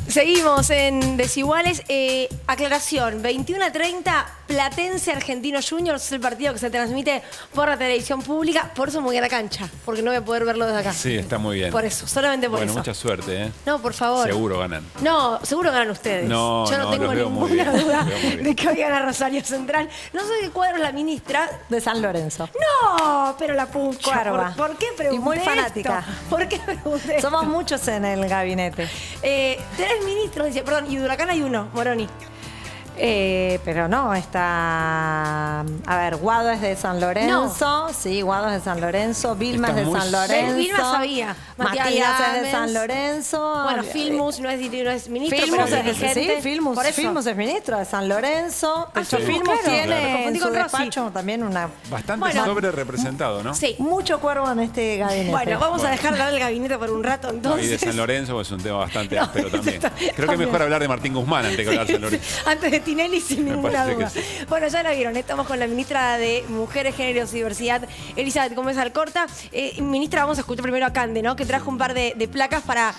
Speaker 1: Seguimos en Desiguales. Aclaración, 21:30, Platense Argentino Juniors, es el partido que se transmite por la televisión pública. Por eso me voy a la cancha, porque no voy a poder verlo desde acá.
Speaker 2: Sí, está muy bien.
Speaker 1: Por eso, solamente por
Speaker 2: bueno,
Speaker 1: eso.
Speaker 2: Mucha suerte, ¿eh?
Speaker 1: No, por favor.
Speaker 2: Seguro ganan.
Speaker 1: No, seguro ganan ustedes.
Speaker 2: No,
Speaker 1: yo no tengo ninguna duda de que hoy gana Rosario Central. No sé de qué cuadro es la ministra.
Speaker 11: De San Lorenzo.
Speaker 1: No, pero la pucha.
Speaker 11: Cuerva.
Speaker 1: ¿Por qué pregunté
Speaker 11: Y muy fanática.
Speaker 1: esto? ¿Por qué pregunté
Speaker 11: Somos
Speaker 1: esto?
Speaker 11: muchos en el gabinete.
Speaker 1: 3 ministros, dice, perdón, y de Huracán hay uno, Moroni.
Speaker 11: Pero no, está... A ver, Guado es de San Lorenzo. Sí, Guado es de San Lorenzo. Vilma es de San Lorenzo.
Speaker 1: Vilma sabía.
Speaker 11: Matías es de San Lorenzo.
Speaker 1: Bueno, Filmus no es ministro,
Speaker 11: Filmus
Speaker 1: pero es
Speaker 11: es
Speaker 1: dirigente.
Speaker 11: sí, Filmus es ministro de San Lorenzo.
Speaker 1: Ah,
Speaker 11: Filmus
Speaker 1: claro,
Speaker 11: tiene en
Speaker 1: confundí
Speaker 11: su
Speaker 1: con Rossi.
Speaker 11: despacho también una...
Speaker 2: Bastante sobre representado, ¿no?
Speaker 1: Sí.
Speaker 11: Mucho cuervo en este gabinete.
Speaker 1: Bueno, vamos a dejar de hablar del gabinete por un rato, entonces.
Speaker 2: Y de San Lorenzo pues, es un tema bastante áspero también. Creo que es mejor hablar de Martín Guzmán antes que hablar de San Lorenzo.
Speaker 1: Antes de Tinelli, sin ninguna
Speaker 2: parece
Speaker 1: duda.
Speaker 2: que sí.
Speaker 1: Bueno, ya la vieron, estamos con la ministra de Mujeres, Géneros y Diversidad, Elizabeth Gómez Alcorta. Ministra, vamos a escuchar primero a Cande, ¿no? Que trajo un par de placas para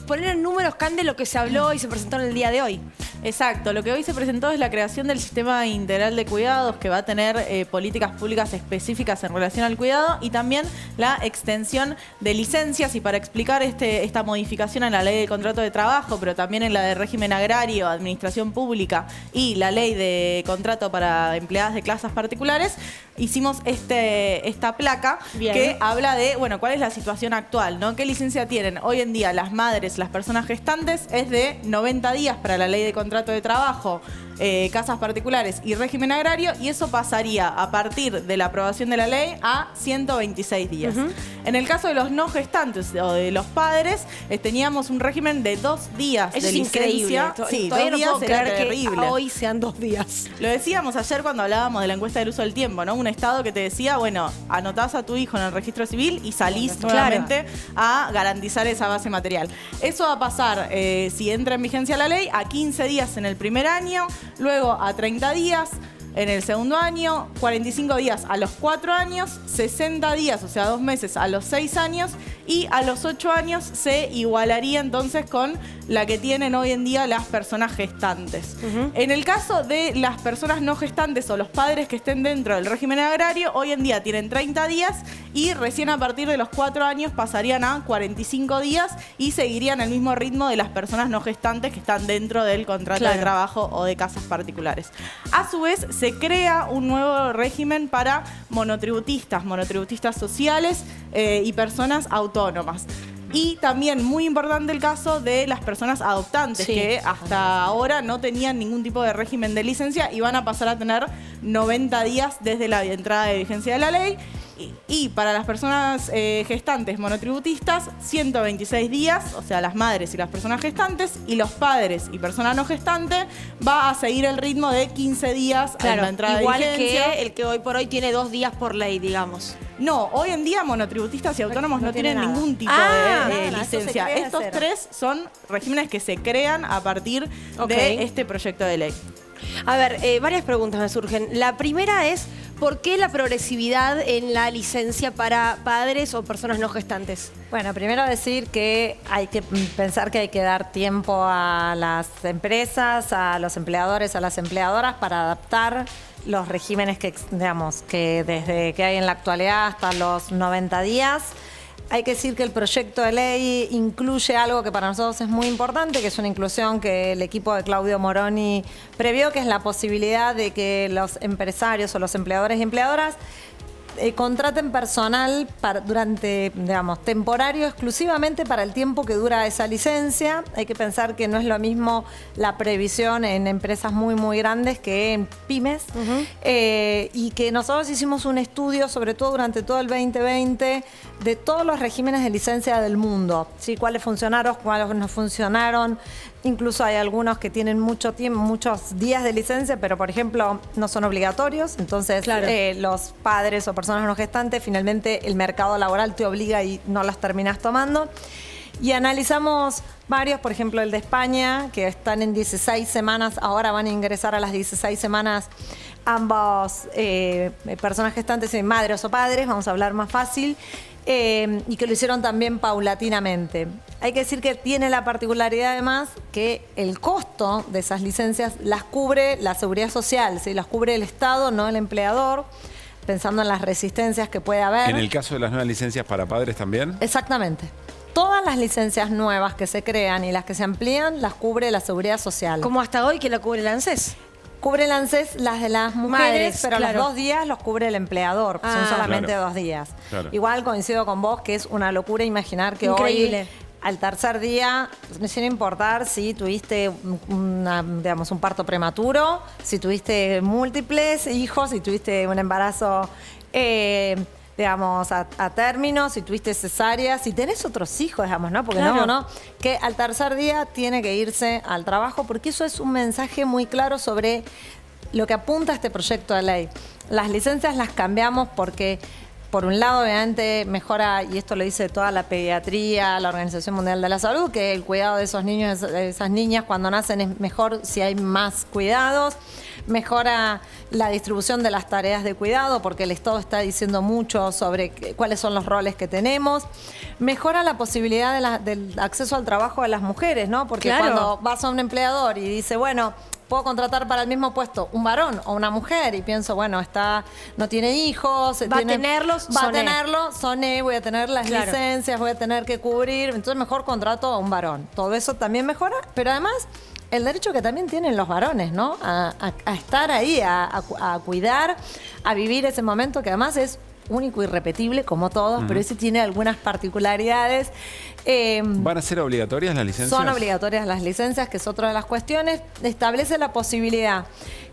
Speaker 1: poner en números, Cande, lo que se habló y se presentó en el día de hoy.
Speaker 25: Exacto, lo que hoy se presentó es la creación del Sistema Integral de Cuidados, que va a tener políticas públicas específicas en relación al cuidado, y también la extensión de licencias. Y para explicar esta modificación en la ley de contrato de trabajo, pero también en la de régimen agrario, administración pública y la ley de contrato para empleadas de clases particulares, hicimos esta placa.
Speaker 1: Bien.
Speaker 25: Que habla de, bueno, cuál es la situación actual, ¿no? ¿Qué licencia tienen hoy en día las madres, las personas gestantes? Es de 90 días para la ley de contrato de trabajo, casas particulares y régimen agrario, y eso pasaría a partir de la aprobación de la ley a 126 días. En el caso de los no gestantes o de los padres, teníamos un régimen de 2 días
Speaker 1: Eso
Speaker 25: de
Speaker 1: es increíble.
Speaker 25: licencia. Sí,
Speaker 1: Todavía
Speaker 25: 2
Speaker 1: no
Speaker 25: días
Speaker 1: puedo
Speaker 25: era
Speaker 1: creer que
Speaker 25: terrible.
Speaker 1: hoy sean 2 días.
Speaker 25: Lo decíamos ayer cuando hablábamos de la encuesta del uso del tiempo, ¿no? Un estado que te decía, bueno, anotás a tu hijo en el registro civil y salís nuevamente a garantizar esa base material. Eso va a pasar, si entra en vigencia la ley, a 15 días en el primer año, luego a 30 días en el segundo año, 45 días a los 4 años, 60 días, o sea, 2 meses a los 6 años, y a los 8 años se igualaría entonces con la que tienen hoy en día las personas gestantes. En el caso de las personas no gestantes o los padres que estén dentro del régimen agrario, hoy en día tienen 30 días y recién a partir de los 4 años pasarían a 45 días y seguirían el mismo ritmo de las personas no gestantes que están dentro del contrato de trabajo o de casas particulares. A su vez, se crea un nuevo régimen para monotributistas sociales y personas autónomas. Y también muy importante el caso de las personas adoptantes, que hasta ahora no tenían ningún tipo de régimen de licencia y van a pasar a tener 90 días desde la entrada de vigencia de la ley. Y para las personas gestantes monotributistas, 126 días, o sea, las madres y las personas gestantes, y los padres y personas no gestantes va a seguir el ritmo de 15 días en la entrada de vigencia.
Speaker 1: Igual que el que hoy por hoy tiene 2 días por ley, digamos.
Speaker 25: No, hoy en día monotributistas y autónomos no tienen ningún tipo de licencia. Estos 3 son regímenes que se crean a partir de este proyecto de ley.
Speaker 1: A ver, varias preguntas me surgen. La primera es, ¿por qué la progresividad en la licencia para padres o personas no gestantes?
Speaker 3: Bueno, primero decir que hay que pensar que hay que dar tiempo a las empresas, a los empleadores, a las empleadoras para adaptar los regímenes que, digamos, que desde que hay en la actualidad hasta los 90 días. Hay que decir que el proyecto de ley incluye algo que para nosotros es muy importante, que es una inclusión que el equipo de Claudio Moroni previó, que es la posibilidad de que los empresarios o los empleadores y empleadoras contraten personal durante, digamos, temporario exclusivamente para el tiempo que dura esa licencia. Hay que pensar que no es lo mismo la previsión en empresas muy, muy grandes que en pymes. Y que nosotros hicimos un estudio, sobre todo durante todo el 2020, de todos los regímenes de licencia del mundo. ¿Sí? Cuáles funcionaron, cuáles no funcionaron. Incluso hay algunos que tienen mucho tiempo, muchos días de licencia, pero por ejemplo no son obligatorios. Entonces los padres o personas no gestantes, finalmente el mercado laboral te obliga y no las terminas tomando. Y analizamos varios, por ejemplo el de España, que están en 16 semanas, ahora van a ingresar a las 16 semanas ambos personas gestantes, madres o padres, vamos a hablar más fácil. Y que lo hicieron también paulatinamente. Hay que decir que tiene la particularidad además que el costo de esas licencias las cubre la seguridad social, ¿sí? Las cubre el Estado, no el empleador, pensando en las resistencias que puede haber.
Speaker 2: ¿En el caso de las nuevas licencias para padres también?
Speaker 3: Exactamente. Todas las licencias nuevas que se crean y las que se amplían las cubre la seguridad social.
Speaker 1: ¿Como hasta hoy que la cubre el ANSES?
Speaker 3: Cubre el ANSES las de las mujeres, pero los 2 días los cubre el empleador. Son solamente 2 días. Igual coincido con vos que es una locura imaginar que hoy, al tercer día, sin importar si tuviste un parto prematuro, si tuviste múltiples hijos, si tuviste un embarazo a término, si tuviste cesárea, si tenés otros hijos, digamos, ¿no? Porque que al tercer día tiene que irse al trabajo, porque eso es un mensaje muy claro sobre lo que apunta este proyecto de ley. Las licencias las cambiamos porque, por un lado, obviamente, mejora, y esto lo dice toda la pediatría, la Organización Mundial de la Salud, que el cuidado de esos niños, de esas niñas, cuando nacen es mejor si hay más cuidados. Mejora la distribución de las tareas de cuidado, porque el Estado está diciendo mucho sobre cuáles son los roles que tenemos. Mejora la posibilidad del acceso al trabajo de las mujeres, ¿no? Porque cuando vas a un empleador y dice, bueno, puedo contratar para el mismo puesto un varón o una mujer, y pienso, bueno, no tiene hijos, va a tenerlo, soné, voy a tener las licencias, voy a tener que cubrir, entonces mejor contrato a un varón. Todo eso también mejora, pero además el derecho que también tienen los varones, ¿no? A estar ahí, a cuidar, a vivir ese momento que además es único y irrepetible como todos, pero ese tiene algunas particularidades.
Speaker 2: ¿Van a ser obligatorias las licencias?
Speaker 3: Son obligatorias las licencias, que es otra de las cuestiones. Establece la posibilidad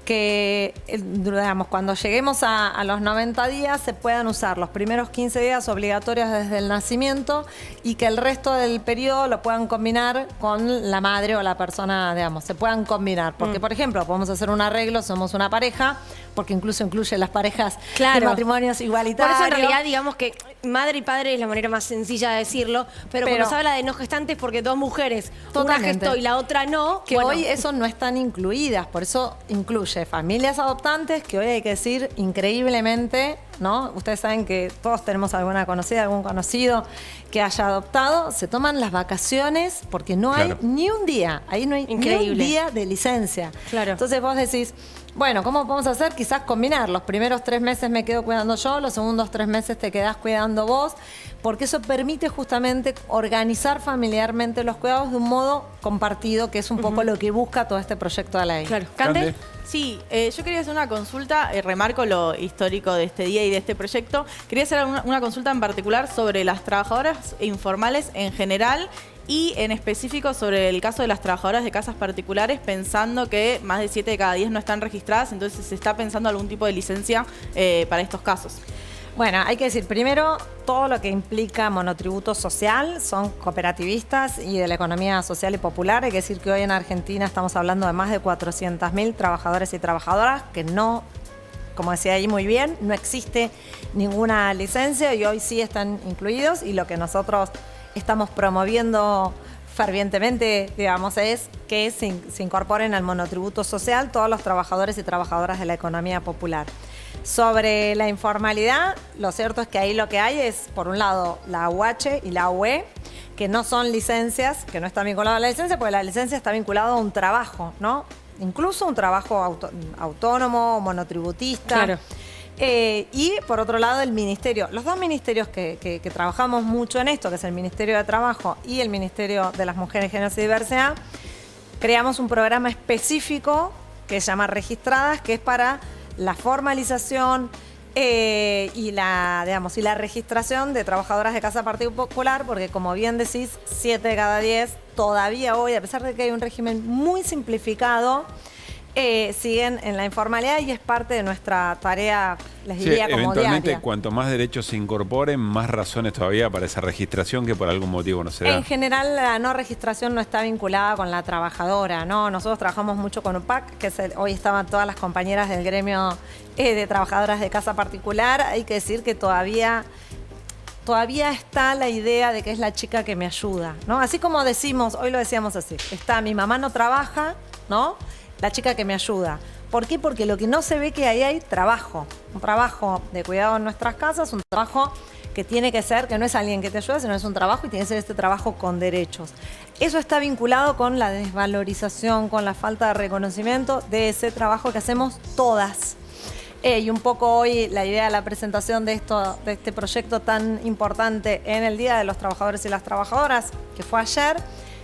Speaker 3: que, digamos, cuando lleguemos a los 90 días se puedan usar los primeros 15 días obligatorios desde el nacimiento y que el resto del periodo lo puedan combinar con la madre o la persona, digamos, se puedan combinar. Porque, por ejemplo, podemos hacer un arreglo, somos una pareja, porque incluso incluye las parejas
Speaker 1: Claro.
Speaker 3: de matrimonios igualitarios.
Speaker 1: Por eso en realidad digamos que madre y padre es la manera más sencilla de decirlo, pero cuando se habla de no gestantes porque dos mujeres, una gestó y la otra no.
Speaker 3: Que hoy eso no están incluidas, por eso incluye familias adoptantes, que hoy hay que decir increíblemente, ¿no? Ustedes saben que todos tenemos alguna conocida, algún conocido que haya adoptado, se toman las vacaciones porque no hay ni un día, ahí no hay ni un día de licencia.
Speaker 1: Claro.
Speaker 3: Entonces vos decís, bueno, ¿cómo podemos hacer? Quizás combinar. Los primeros 3 meses me quedo cuidando yo, los segundos 3 meses te quedás cuidando vos, porque eso permite justamente organizar familiarmente los cuidados de un modo compartido, que es un poco lo que busca todo este proyecto de ley.
Speaker 1: Claro.
Speaker 25: ¿Cande? Sí, yo quería hacer una consulta, remarco lo histórico de este día y de este proyecto. Quería hacer una consulta en particular sobre las trabajadoras informales en general y en específico sobre el caso de las trabajadoras de casas particulares, pensando que más de 7 de cada 10 no están registradas, entonces se está pensando algún tipo de licencia para estos casos.
Speaker 3: Bueno, hay que decir, primero, todo lo que implica monotributo social son cooperativistas y de la economía social y popular. Hay que decir que hoy en Argentina estamos hablando de más de 400.000 trabajadores y trabajadoras que no, como decía ahí muy bien, no existe ninguna licencia y hoy sí están incluidos, y lo que nosotros estamos promoviendo fervientemente, digamos, es que se incorporen al monotributo social todos los trabajadores y trabajadoras de la economía popular. Sobre la informalidad, lo cierto es que ahí lo que hay es, por un lado, la UH y la UE, que no son licencias, que no están vinculadas a la licencia, porque la licencia está vinculada a un trabajo, ¿no? Incluso un trabajo autónomo, monotributista.
Speaker 1: Claro.
Speaker 3: Y por otro lado el ministerio, los dos ministerios que trabajamos mucho en esto, que es el Ministerio de Trabajo y el Ministerio de las Mujeres, Géneros y Diversidad, creamos un programa específico que se llama Registradas, que es para la formalización y la registración de trabajadoras de casa particular, porque como bien decís, 7 de cada 10 todavía hoy, a pesar de que hay un régimen muy simplificado, siguen en la informalidad y es parte de nuestra tarea, les diría, como
Speaker 2: eventualmente,
Speaker 3: diaria.
Speaker 2: cuanto más derechos se incorporen, más razones todavía para esa registración que por algún motivo no se da.
Speaker 3: En general, la no registración no está vinculada con la trabajadora, ¿no? Nosotros trabajamos mucho con UPAC, que hoy estaban todas las compañeras del gremio de trabajadoras de casa particular. Hay que decir que todavía está la idea de que es la chica que me ayuda, ¿no? Así como decimos, hoy lo decíamos así, está mi mamá no trabaja, ¿no? La chica que me ayuda. ¿Por qué? Porque lo que no se ve que ahí hay trabajo. Un trabajo de cuidado en nuestras casas, un trabajo que tiene que ser, que no es alguien que te ayuda, sino es un trabajo y tiene que ser este trabajo con derechos. Eso está vinculado con la desvalorización, con la falta de reconocimiento de ese trabajo que hacemos todas. Y un poco hoy la idea de la presentación de este proyecto tan importante en el Día de los Trabajadores y las Trabajadoras, que fue ayer,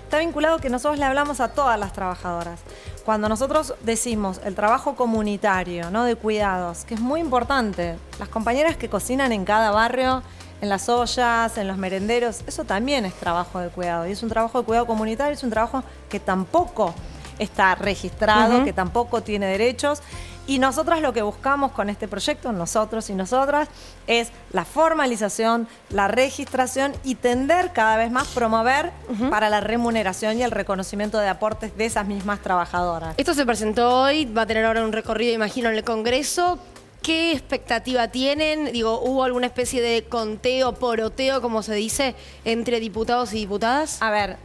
Speaker 3: está vinculado que nosotros le hablamos a todas las trabajadoras. Cuando nosotros decimos el trabajo comunitario, ¿no? De cuidados, que es muy importante, las compañeras que cocinan en cada barrio, en las ollas, en los merenderos, eso también es trabajo de cuidado. Y es un trabajo de cuidado comunitario, es un trabajo que tampoco está registrado, que tampoco tiene derechos. Y nosotras lo que buscamos con este proyecto, nosotros y nosotras, es la formalización, la registración y tender cada vez más promover para la remuneración y el reconocimiento de aportes de esas mismas trabajadoras.
Speaker 1: Esto se presentó hoy, va a tener ahora un recorrido, imagino, en el Congreso. ¿Qué expectativa tienen? Digo, ¿hubo alguna especie de conteo, poroteo, como se dice, entre diputados y diputadas?
Speaker 3: A ver,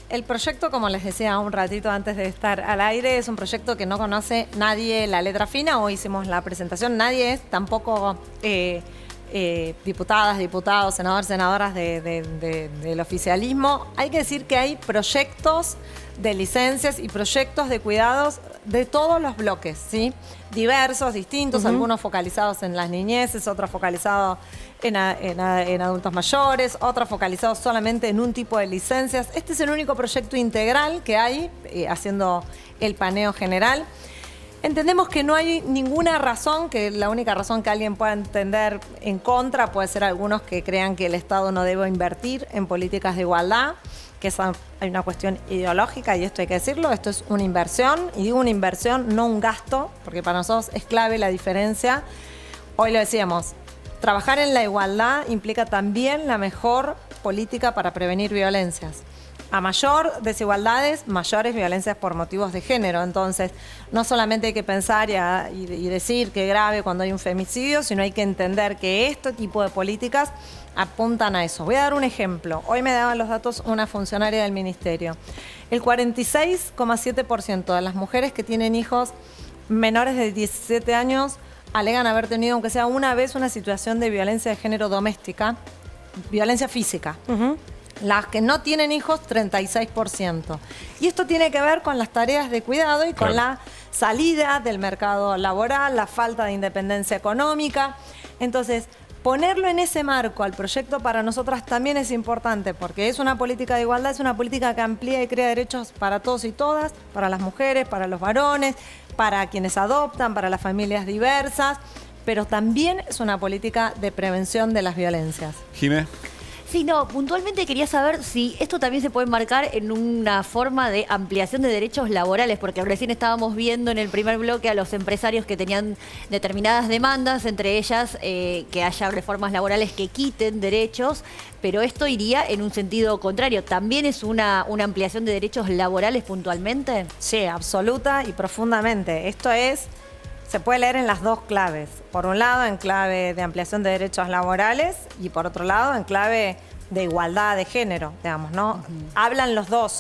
Speaker 3: el proyecto, como les decía un ratito antes de estar al aire, es un proyecto que no conoce nadie la letra fina. Hoy hicimos la presentación, nadie es tampoco diputadas, diputados, senadores, senadoras del oficialismo. Hay que decir que hay proyectos de licencias y proyectos de cuidados de todos los bloques, ¿sí? Diversos, distintos, algunos focalizados en las niñeces, otros focalizados en adultos mayores, otros focalizados solamente en un tipo de licencias. Este es el único proyecto integral que hay, haciendo el paneo general. Entendemos que no hay ninguna razón, que la única razón que alguien pueda entender en contra puede ser algunos que crean que el Estado no debe invertir en políticas de igualdad, que hay una cuestión ideológica y esto hay que decirlo, esto es una inversión, y digo una inversión, no un gasto, porque para nosotros es clave la diferencia. Hoy lo decíamos, trabajar en la igualdad implica también la mejor política para prevenir violencias. a mayor desigualdades, mayores violencias por motivos de género. Entonces, no solamente hay que pensar y decir que grave cuando hay un femicidio, sino hay que entender que este tipo de políticas apuntan a eso. Voy a dar un ejemplo. Hoy me daban los datos una funcionaria del ministerio. El 46,7% de las mujeres que tienen hijos menores de 17 años alegan haber tenido, aunque sea una vez, una situación de violencia de género doméstica, violencia física. Las que no tienen hijos, 36%. Y esto tiene que ver con las tareas de cuidado y con la salida del mercado laboral, la falta de independencia económica. Entonces, ponerlo en ese marco al proyecto para nosotras también es importante, porque es una política de igualdad, es una política que amplía y crea derechos para todos y todas, para las mujeres, para los varones, para quienes adoptan, para las familias diversas, pero también es una política de prevención de las violencias.
Speaker 2: Jimé.
Speaker 14: Sí, no, puntualmente quería saber si esto también se puede enmarcar en una forma de ampliación de derechos laborales, porque recién estábamos viendo en el primer bloque a los empresarios que tenían determinadas demandas, entre ellas que haya reformas laborales que quiten derechos, pero esto iría en un sentido contrario. ¿También es una ampliación de derechos laborales puntualmente?
Speaker 3: Sí, absoluta y profundamente. Esto se puede leer en las dos claves. Por un lado, en clave de ampliación de derechos laborales y por otro lado, en clave de igualdad de género, digamos, ¿no? Hablan los dos,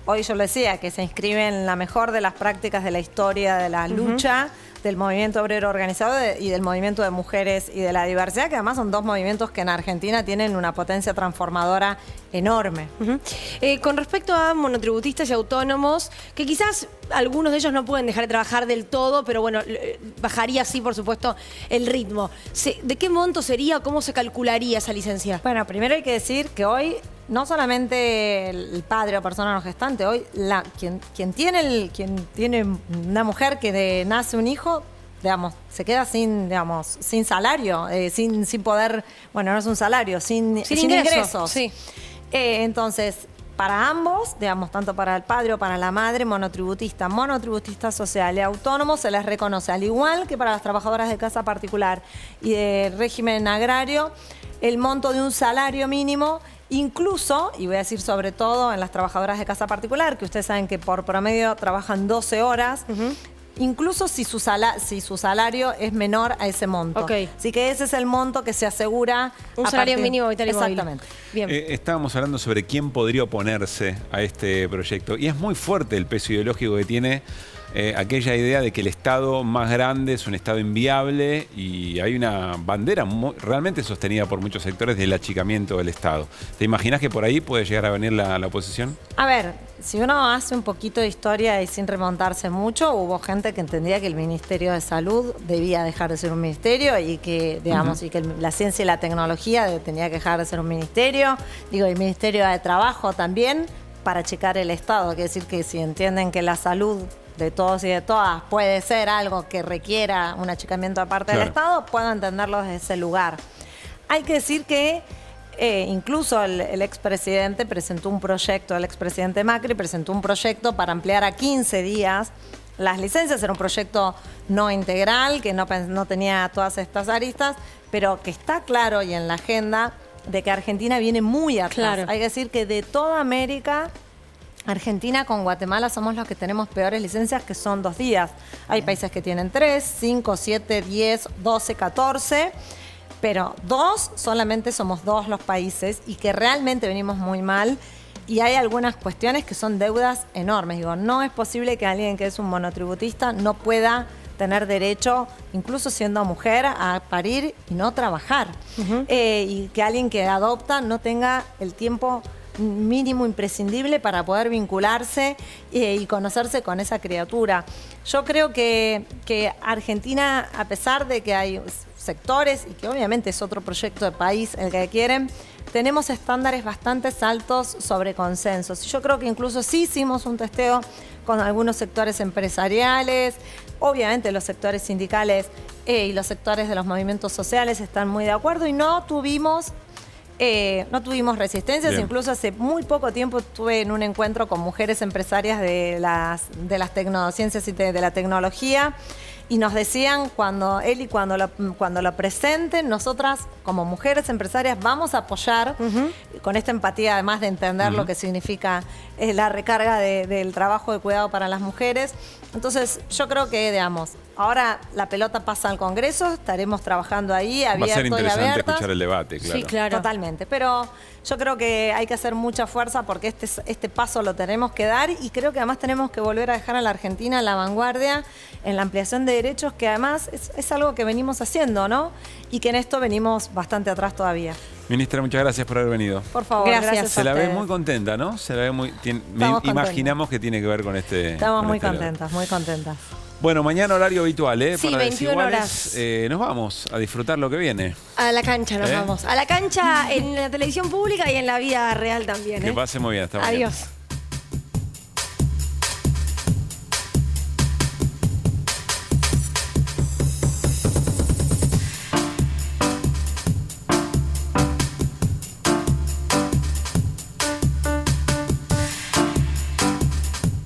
Speaker 3: hoy yo lo decía, que se inscriben en la mejor de las prácticas de la historia de la lucha, del movimiento obrero organizado y del movimiento de mujeres y de la diversidad, que además son dos movimientos que en Argentina tienen una potencia transformadora enorme.
Speaker 1: Con respecto a monotributistas y autónomos, que quizás algunos de ellos no pueden dejar de trabajar del todo, pero bueno, bajaría sí, por supuesto, el ritmo. ¿De qué monto sería? ¿Cómo se calcularía esa licencia?
Speaker 3: Bueno, primero hay que decir que hoy no solamente el padre o persona no gestante, hoy quien tiene una mujer que nace un hijo, digamos, se queda sin salario, sin poder, bueno, no es un salario, sin ingresos.
Speaker 1: Sí.
Speaker 3: Entonces, para ambos, digamos, tanto para el padre o para la madre, monotributista social y autónomo, se les reconoce, al igual que para las trabajadoras de casa particular y de régimen agrario, el monto de un salario mínimo. Incluso, y voy a decir sobre todo en las trabajadoras de casa particular, que ustedes saben que por promedio trabajan 12 horas, incluso si su salario es menor a ese monto. Así que ese es el monto que se asegura.
Speaker 1: Un salario mínimo vital y móvil.
Speaker 3: Exactamente.
Speaker 1: Bien.
Speaker 2: Estábamos hablando sobre quién podría oponerse a este proyecto. Y es muy fuerte el peso ideológico que tiene aquella idea de que el Estado más grande es un Estado inviable, y hay una bandera realmente sostenida por muchos sectores del achicamiento del Estado. ¿Te imaginas que por ahí puede llegar a venir la oposición?
Speaker 3: A ver, si uno hace un poquito de historia y sin remontarse mucho, hubo gente que entendía que el Ministerio de Salud debía dejar de ser un ministerio y que, digamos, y que la ciencia y la tecnología tenía que dejar de ser un ministerio. Digo, el Ministerio de Trabajo también, para achicar el Estado. Quiere decir que si entienden que la salud de todos y de todas puede ser algo que requiera un achicamiento aparte del Estado, puedo entenderlo desde ese lugar. Hay que decir que incluso el expresidente presentó un proyecto, el expresidente Macri presentó un proyecto para ampliar a 15 días las licencias. Era un proyecto no integral, que no tenía todas estas aristas, pero que está claro y en la agenda de que Argentina viene muy atrás.
Speaker 1: Claro.
Speaker 3: Hay que decir que de toda América, Argentina con Guatemala somos los que tenemos peores licencias, que son 2 días. Hay países que tienen 3, 5, 7, 10, 12, 14, pero 2 solamente somos 2 los países y que realmente venimos muy mal. Y hay algunas cuestiones que son deudas enormes. Digo, no es posible que alguien que es un monotributista no pueda tener derecho, incluso siendo mujer, a parir y no trabajar. Y que alguien que adopta no tenga el tiempo mínimo imprescindible para poder vincularse y conocerse con esa criatura. Yo creo que Argentina, a pesar de que hay sectores, y que obviamente es otro proyecto de país el que quieren, tenemos estándares bastante altos sobre consensos. Yo creo que incluso sí hicimos un testeo con algunos sectores empresariales, obviamente los sectores sindicales y los sectores de los movimientos sociales están muy de acuerdo, y no tuvimos No tuvimos resistencias,
Speaker 2: Bien.
Speaker 3: incluso hace muy poco tiempo estuve en un encuentro con mujeres empresarias de las tecnociencias y de la tecnología y nos decían cuando lo presenten, nosotras como mujeres empresarias vamos a apoyar con esta empatía, además de entender lo que significa la recarga del trabajo de cuidado para las mujeres. Entonces yo creo que, digamos, ahora la pelota pasa al Congreso, estaremos trabajando ahí abierto y
Speaker 2: Va a ser interesante
Speaker 3: abiertas.
Speaker 2: escuchar el debate, claro.
Speaker 3: Sí, claro. Totalmente. Pero yo creo que hay que hacer mucha fuerza porque este paso lo tenemos que dar y creo que además tenemos que volver a dejar a la Argentina a la vanguardia en la ampliación de derechos, que además es algo que venimos haciendo, ¿no? Y que en esto venimos bastante atrás todavía.
Speaker 2: Ministra, muchas gracias por haber venido.
Speaker 3: Por favor, gracias
Speaker 2: Se
Speaker 3: a
Speaker 2: la ve
Speaker 3: ustedes.
Speaker 2: muy contenta, ¿no? Se la ve muy...
Speaker 3: Contentas.
Speaker 2: Imaginamos que tiene que ver con este...
Speaker 3: Estamos
Speaker 2: con
Speaker 3: muy
Speaker 2: este lado.
Speaker 3: contentas, muy contentas.
Speaker 2: Bueno, mañana horario habitual, ¿eh?
Speaker 1: Sí,
Speaker 2: Para
Speaker 1: 21
Speaker 2: Desiguales.
Speaker 1: horas.
Speaker 2: Nos vamos a disfrutar lo que viene.
Speaker 1: A la cancha nos vamos. A la cancha en la televisión pública y en la vida real también.
Speaker 2: Que pase muy bien. Hasta mañana.
Speaker 1: Adiós.